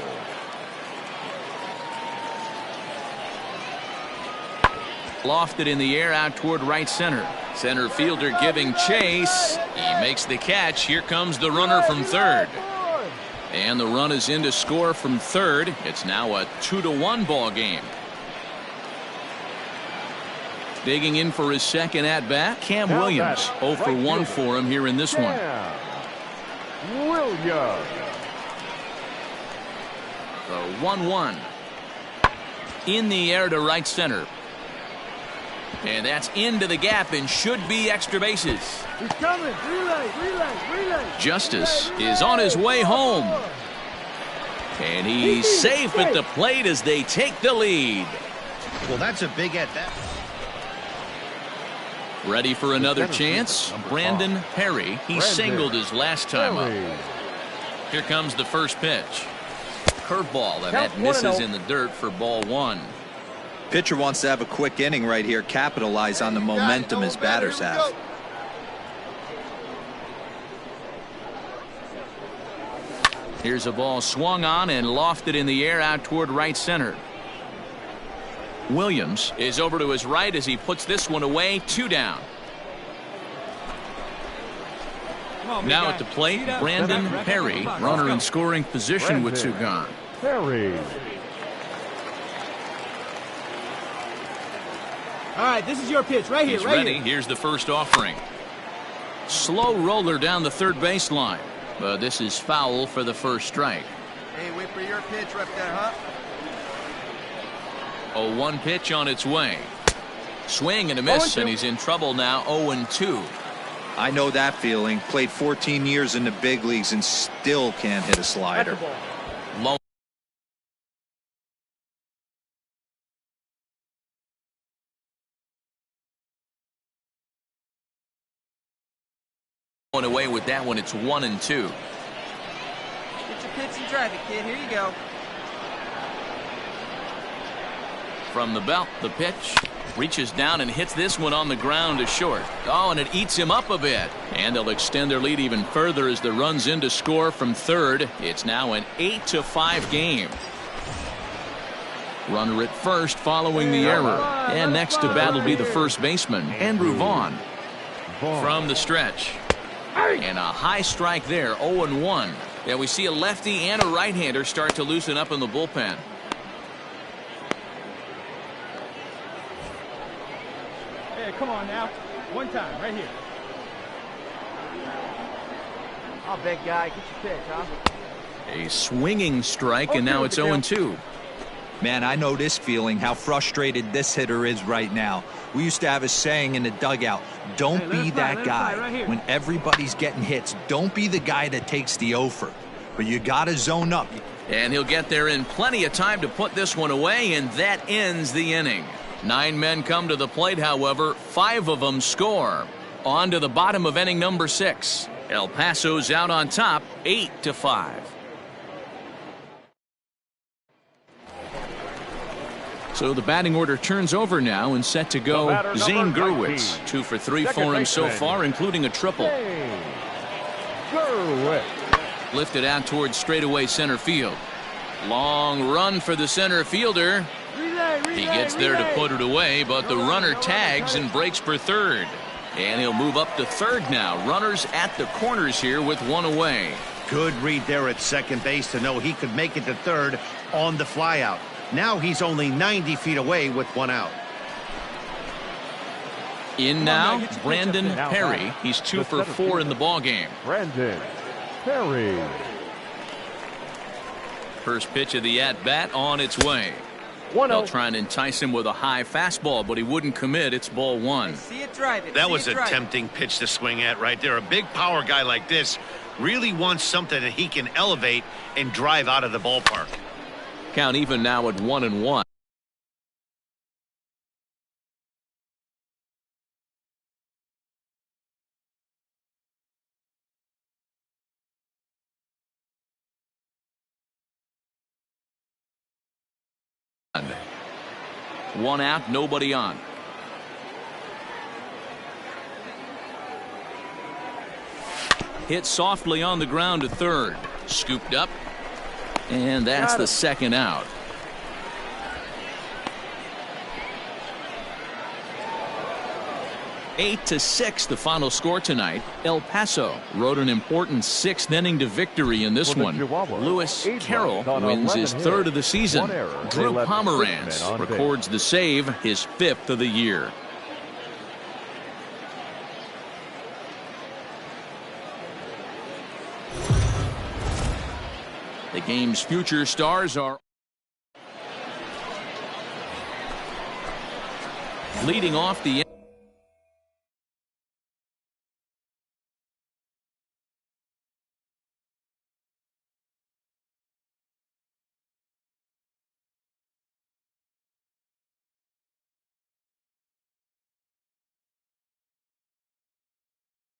Lofted in the air out toward right center. Center fielder giving chase. He makes the catch. Here comes the runner from third. And the run is in to score from third. It's now a 2-1 ball game. Digging in for his second at bat, Cam Now Williams. batting, 0 for right 1 fielder. for him here in this one. Cam Williams. The 1-1. In the air to right center. And that's into the gap and should be extra bases. He's coming. Relay. Justice is on his way home. And he's safe at the plate as they take the lead. Well, that's a big at that. Ready for another chance? Brandon Perry. He singled his last time up. Here comes the first pitch. Curveball, and that misses in the dirt for ball 1. Pitcher wants to have a quick inning right here, capitalize on the momentum his batters have. Here's a ball swung on and lofted in the air out toward right center. Williams is over to his right as he puts this one away. 2 down. Now at the plate, Brandon Perry, runner in scoring position with 2 gone. Perry. All right, this is your pitch right here. He's ready. Here's the first offering. Slow roller down the third baseline. But this is foul for the first strike. Hey, wait for your pitch right there, huh? 0-1 pitch on its way. Swing and a miss, and he's in trouble now. 0-2. I know that feeling. Played 14 years in the big leagues and still can't hit a slider. Low. Away with that one. It's 1-2. Get your pitch and drive it, kid. Here you go. From the belt, the pitch reaches down and hits this one on the ground to short. Oh, and it eats him up a bit. And they'll extend their lead even further as the runs in to score from third. It's now an 8-5 game. Runner at first following the error. And next to bat will be the first baseman, Andrew Vaughn. From the stretch. And a high strike there, 0-1. Yeah, we see a lefty and a right-hander start to loosen up in the bullpen. Hey, come on now. One time, right here. Oh, big guy, get your pitch, huh? A swinging strike, and now it's 0-2. Man, I know this feeling, how frustrated this hitter is right now. We used to have a saying in the dugout, don't be that guy. When everybody's getting hits, don't be the guy that takes the offer. But you got to zone up. And he'll get there in plenty of time to put this one away, and that ends the inning. 9 men come to the plate, however. 5 of them score. On to the bottom of inning number 6. El Paso's out on top, 8-5. So the batting order turns over now and set to go. Zane Gurwitz, 2 for 3 for him so far, including a triple. Gurwitz. Lifted out towards straightaway center field. Long run for the center fielder. He gets there to put it away, but the runner tags and breaks for third. And he'll move up to third now. Runners at the corners here with 1 away. Good read there at second base to know he could make it to third on the flyout. Now he's only 90 feet away with 1 out. In now, Brandon Perry. He's 2 for 4 in the ball game. Brandon Perry. First pitch of the at-bat on its way. They'll try and entice him with a high fastball, but he wouldn't commit. It's ball 1. See it, drive it. That was a tempting pitch to swing at right there. A big power guy like this really wants something that he can elevate and drive out of the ballpark. Count even now at 1-1. One out, nobody on. Hit softly on the ground to third. Scooped up. And that's the second out. Eight to 6, the final score tonight. El Paso rode an important 6th inning to victory in this one. Lewis Carroll wins his 3rd of the season. Drew Pomeranz records the save, his 5th of the year. The game's future stars are leading off the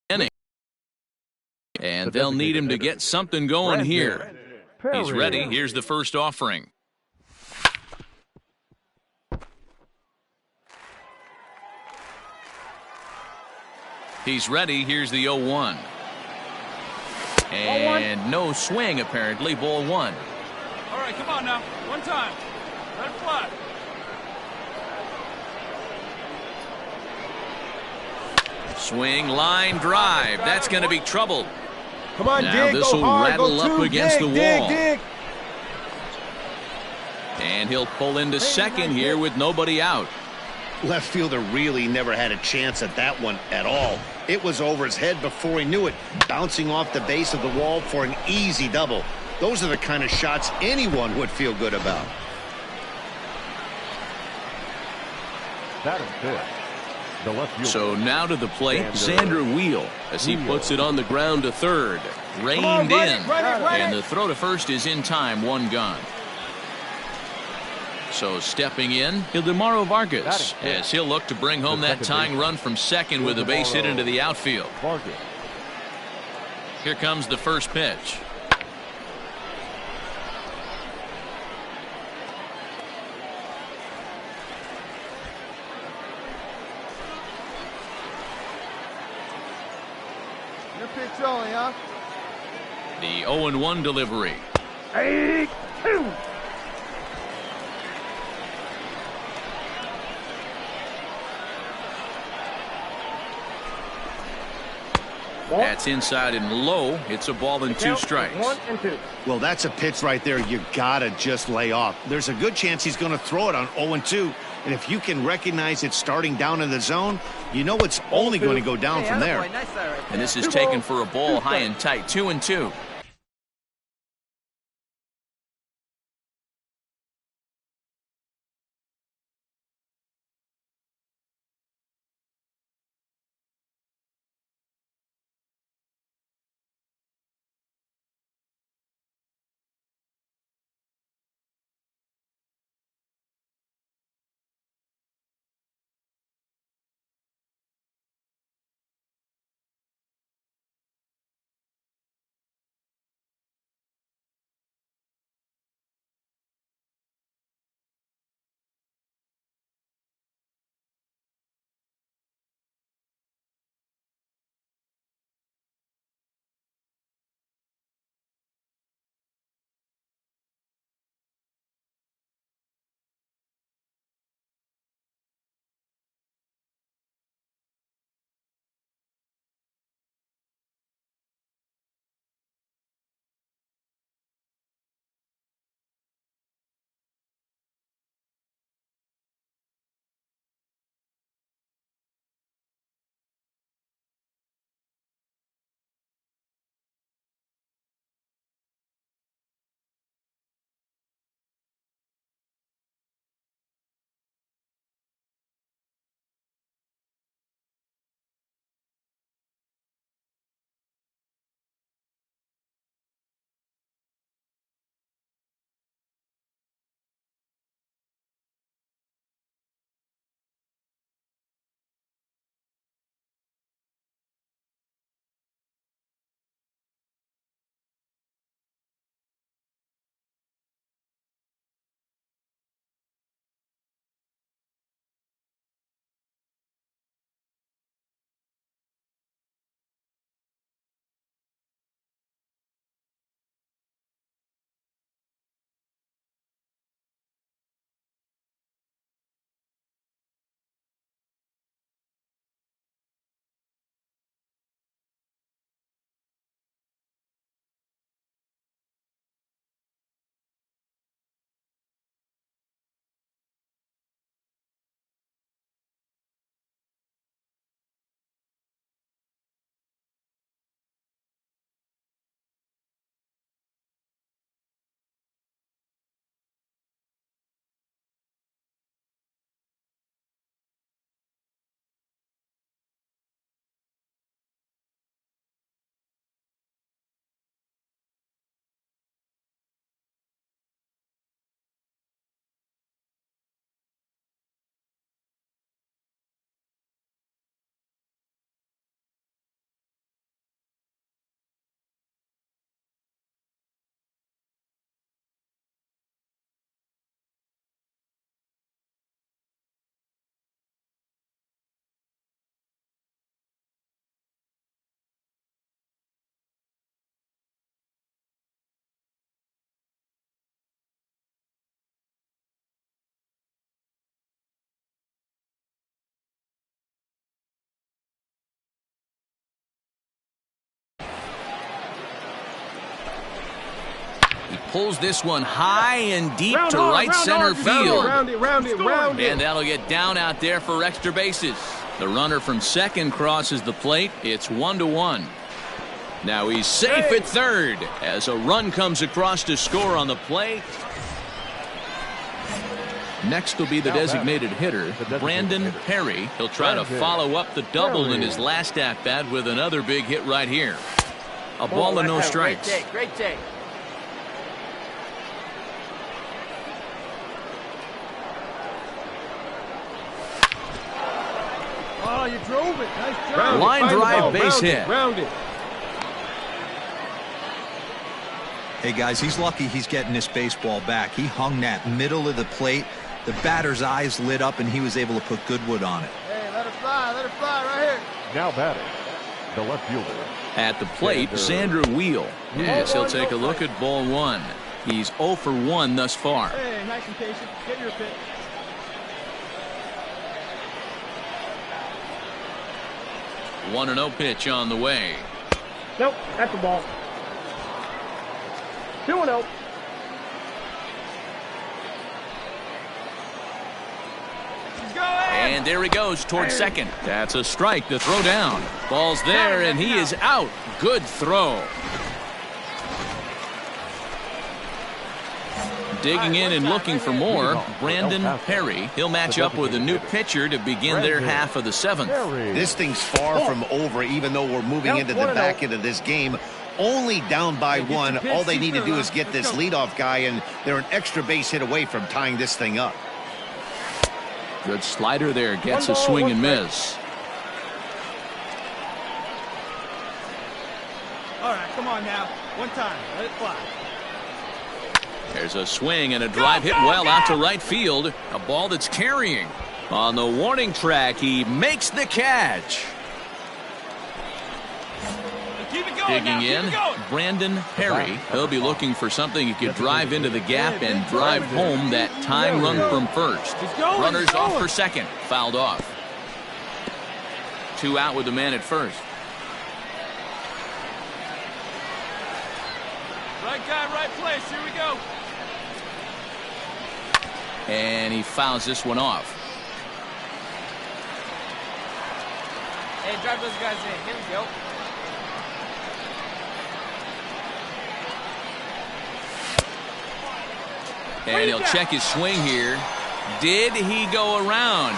inning. And they'll need him to get something going here. He's ready. Here's the first offering. He's ready. Here's the 0-1. And no swing, apparently. Ball 1. All right, come on now. One time. Let it fly. Swing, line, drive. That's going to be trouble. Come on, Now dig, this will go hard, rattle go up two, against dig, the dig, wall. dig. And he'll pull into second here with nobody out. Left fielder really never had a chance at that one at all. It was over his head before he knew it, bouncing off the base of the wall for an easy double. Those are the kind of shots anyone would feel good about. That is good. The left fielder. So now to the plate, Xander Wheel, as he puts it on the ground to third. Reined in. And the throw to first is in time, 1 gone. So stepping in, Ildemaro Vargas, as he'll look to bring home that tying run from second with a base hit into the outfield. Here comes the first pitch. Your pitch only, huh? The 0-1 delivery. 8-2. That's inside and low. It's a ball and 2 strikes. 1-2. Well, that's a pitch right there you gotta just lay off. There's a good chance he's going to throw it on 0-2, and if you can recognize it starting down in the zone, you know it's only going to go down from there. And this is taken for a ball high and tight, 2-2. Pulls this one high and deep to right center field. Round it. And that'll get down out there for extra bases. The runner from second crosses the plate. It's 1-1. Now he's safe at third as a run comes across to score on the play. Next will be the designated hitter, Brandon Perry. He'll try to follow up the double in his last at-bat with another big hit right here. A ball and no strikes. Great take. Oh, you drove it. Nice job. Line drive, base hit. Round it. Hey, guys, he's lucky he's getting this baseball back. He hung that middle of the plate. The batter's eyes lit up, and he was able to put good wood on it. Hey, let it fly right here. Now batting, the left fielder. At the plate, Xander Wheel. Yes, he'll take a look at ball one. He's 0 for 1 thus far. Hey, nice and patient. Get your pitch. One and 0 pitch on the way. Nope, that's the ball. 2-0. And there he goes towards second. That's a strike to throw down. Ball's there, and he is out. Good throw. Digging in and looking for more, Brandon Perry. He'll match up with a new pitcher to begin their half of the seventh. This thing's far from over, even though we're moving into the back end of this game. Only down by one. All they need to do is get this leadoff guy, and they're an extra base hit away from tying this thing up. Good slider there. Gets a swing and miss. All right, come on now. One time. Let it fly. There's a swing and a drive hit well out to right field. A ball that's carrying. On the warning track, he makes the catch. Digging in, Brandon Perry. He'll be looking for something he could drive into the gap and drive home that tying run from first. Runners off for second. Fouled off. 2 out with the man at first. Right guy, right place. Here we go. And he fouls this one off. Hey, drive those guys in. Here we go. And he'll check his swing here. Did he go around?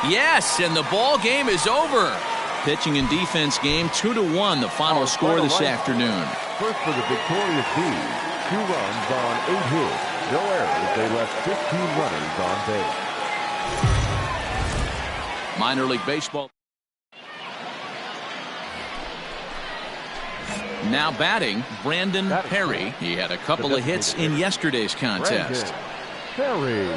Yes, and the ball game is over. Pitching and defense game 2-1, the final score this afternoon. First for the victorious Bees, 2 runs on 8 hits. No errors. They left 15 runners on base. Minor League Baseball. Now batting, Brandon Perry. He had a couple of hits in yesterday's contest. Perry.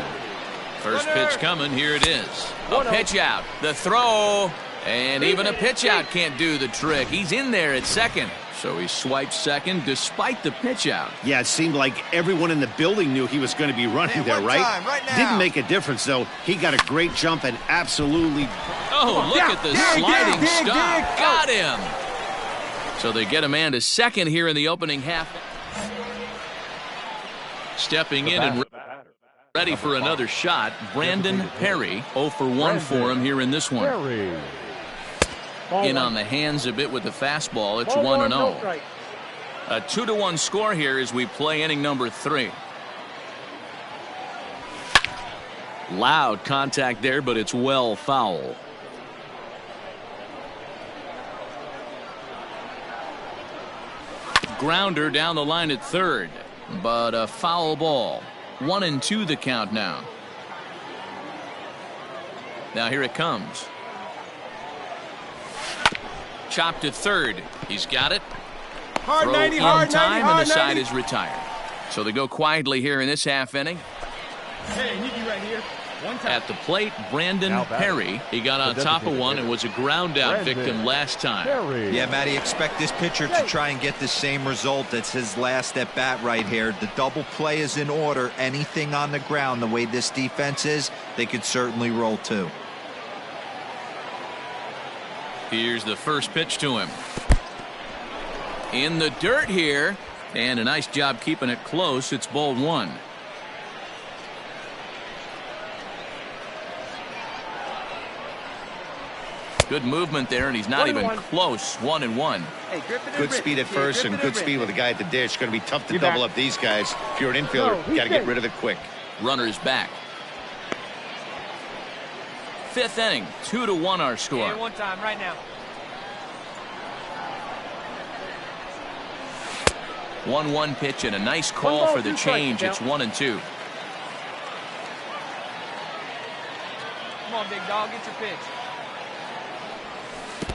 First pitch coming. Here it is. A pitch out. The throw. And even a pitch out can't do the trick. He's in there at second. So he swipes second despite the pitch out. Yeah, it seemed like everyone in the building knew he was going to be running there, right? Didn't make a difference, though. He got a great jump and absolutely... Oh, look at the sliding stop. Got him. So they get a man to second here in the opening half. Stepping in and ready for another shot, Brandon Perry. 0 for 1 for him here in this one. In on the hands a bit with the fastball. It's 1-0. A 2-1 score here as we play inning number 3. Loud contact there, but it's well foul. Grounder down the line at third, but a foul ball. 1-2 the count now. Now here it comes. Chopped to third. He's got it. Hard 90, Throw hard in time, 90, and the side 90. is retired. So they go quietly here in this half inning. Hey, Nicky right here. One time. At the plate, Brandon Perry. He got on top of one and was a ground out victim last time. Yeah, Matty, expect this pitcher to try and get the same result. That's his last at bat right here. The double play is in order. Anything on the ground, the way this defense is, they could certainly roll too. Here's the first pitch to him. In the dirt here. And a nice job keeping it close. It's ball 1. Good movement there, and he's not even close. 1-1. Hey, good speed at first and good speed with the guy at the dish. Going to be tough to double up these guys. If you're an infielder, got to get rid of it quick. Runners back. 5th inning, 2-1 our score. One time, right now. 1-1 pitch and a nice call for the change. It's 1-2. Come on, big dog, get your pitch.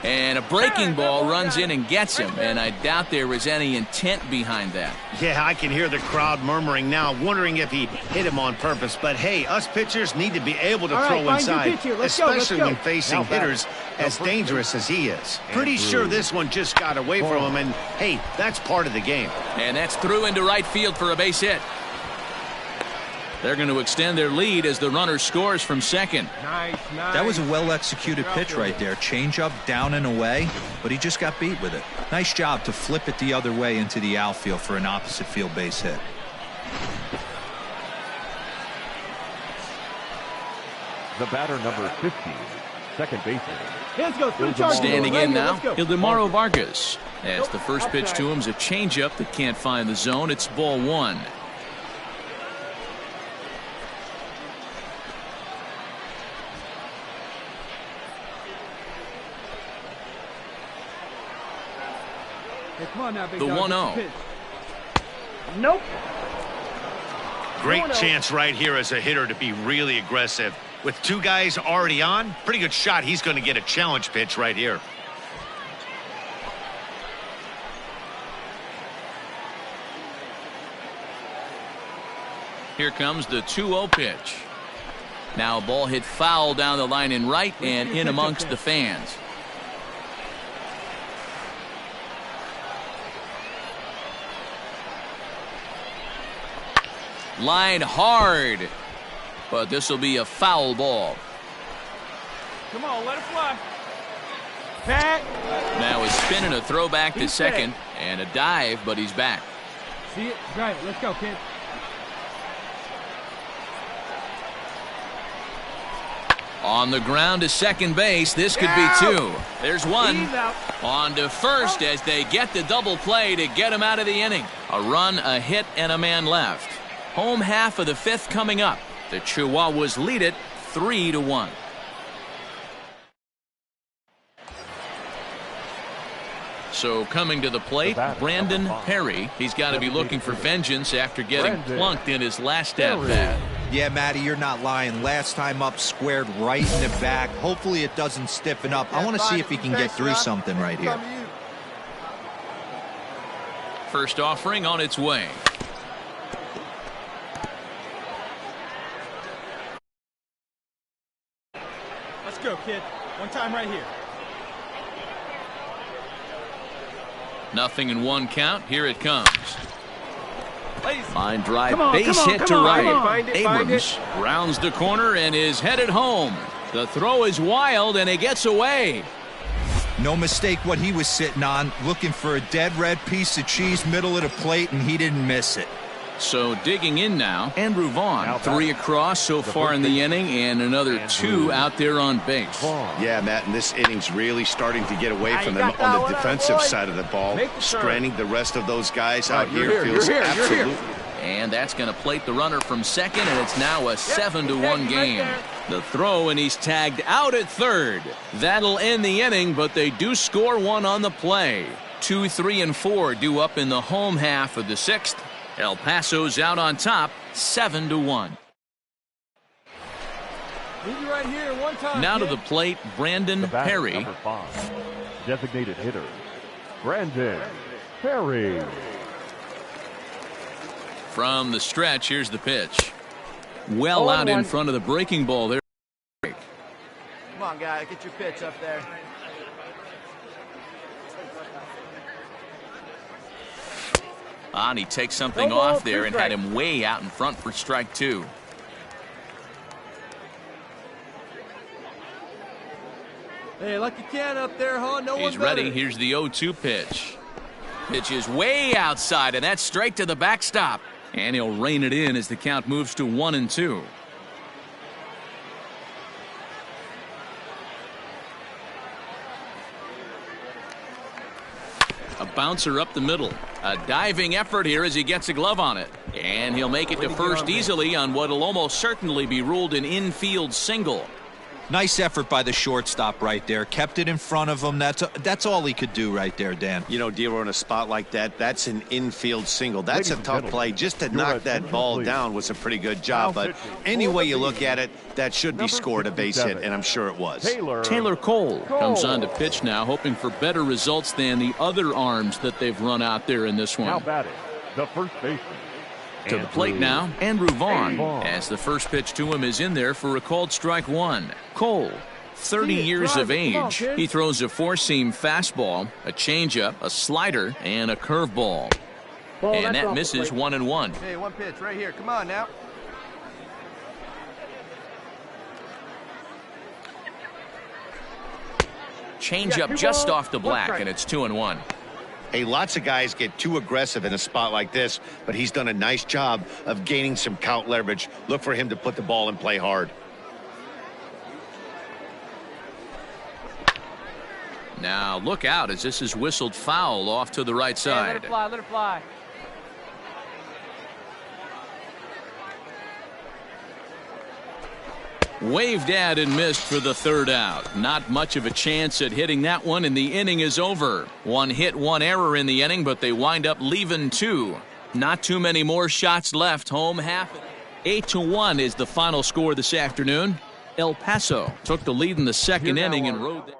And a breaking ball runs in and gets him, and I doubt there was any intent behind that. Yeah, I can hear the crowd murmuring now, wondering if he hit him on purpose. But hey, us pitchers need to be able to throw inside, especially when facing hitters as dangerous as he is. Pretty sure this one just got away from him, and hey, that's part of the game. And that's through into right field for a base hit. They're going to extend their lead as the runner scores from second. Nice. That was a well-executed pitch right there. Change-up, down and away, but he just got beat with it. Nice job to flip it the other way into the outfield for an opposite field base hit. The batter, number 15, second baseman. Let's go. Standing in now, Ildemaro Vargas. As the first pitch to him is a changeup that can't find the zone. It's ball 1. Come on now, big the 1-0. Nope. Great chance right here as a hitter to be really aggressive. With 2 guys already on, pretty good shot. He's going to get a challenge pitch right here. Here comes the 2-0 pitch. Now a ball hit foul down the line in right and in amongst the fans. Line hard, but this will be a foul ball. Come on, let it fly. Pat. Now a spin and a throw back to second and a dive, but he's back. See it? Drive it. Let's go, kid. On the ground to second base. This could be 2. There's 1. On to first as they get the double play to get him out of the inning. A run, a hit, and a man left. Home half of the 5th coming up. The Chihuahuas lead it 3-1. So coming to the plate, Brandon Perry. He's got to be looking for vengeance after getting plunked in his last at-bat. Yeah, Matty, you're not lying. Last time up, squared right in the back. Hopefully it doesn't stiffen up. I want to see if he can get through something right here. First offering on its way. Let's go, kid. One time right here. Nothing in 1 count. Here it comes. Line drive, base hit to right. Abrams rounds the corner and is headed home. The throw is wild and it gets away. No mistake what he was sitting on, looking for a dead red piece of cheese middle of the plate, and he didn't miss it. So digging in now, Andrew Vaughn. 3 across so far in the inning and another 2 out there on base. Yeah, Matt, and this inning's really starting to get away from them on the defensive side of the ball. Stranding the rest of those guys out here feels absolutely. And that's going to plate the runner from second, and it's now a 7-1 game. The throw, and he's tagged out at third. That'll end the inning, but they do score 1 on the play. 2, 3, and 4 due up in the home half of the 6th. El Paso's out on top, 7-1. Right here, one time, now to the plate, Brandon Perry. Number 5, designated hitter, Brandon Perry. From the stretch, here's the pitch. Well out in front of the breaking ball there. Come on, guy, get your pitch up there. And he takes something off there and had him way out in front for strike 2. Hey, like you can up there, huh? No He's ready. Here's the 0-2 pitch. Pitch is way outside, and that's straight to the backstop. And he'll rein it in as the count moves to 1-2. A bouncer up the middle. A diving effort here as he gets a glove on it. And he'll make it to first easily on what will almost certainly be ruled an infield single. Nice effort by the shortstop right there. Kept it in front of him. That's all he could do right there, Dan. You know, Dero, in a spot like that, that's an infield single. That's a tough play. Just to knock that ball down was a pretty good job. But any way you look at it, that should be scored a base hit, and I'm sure it was. Taylor Cole comes on to pitch now, hoping for better results than the other arms that they've run out there in this one. Now batting, the first baseman. To the plate now, Andrew Vaughn, as the first pitch to him is in there for a called strike one. Cole, 30 years of age. He throws a four-seam fastball, a changeup, a slider, and a curveball. And that misses 1-1. Hey, one pitch right here. Come on now. Changeup just off the black, and it's 2-1. Hey, lots of guys get too aggressive in a spot like this, but he's done a nice job of gaining some count leverage. Look for him to put the ball in play hard. Now look out as this is whistled foul off to the right side. Hey, let it fly, let it fly. Waved at and missed for the third out. Not much of a chance at hitting that one, and the inning is over. One hit, one error in the inning, but they wind up leaving two. Not too many more shots left. Home half. 8-1 is the final score this afternoon. El Paso took the lead in the second inning and rode.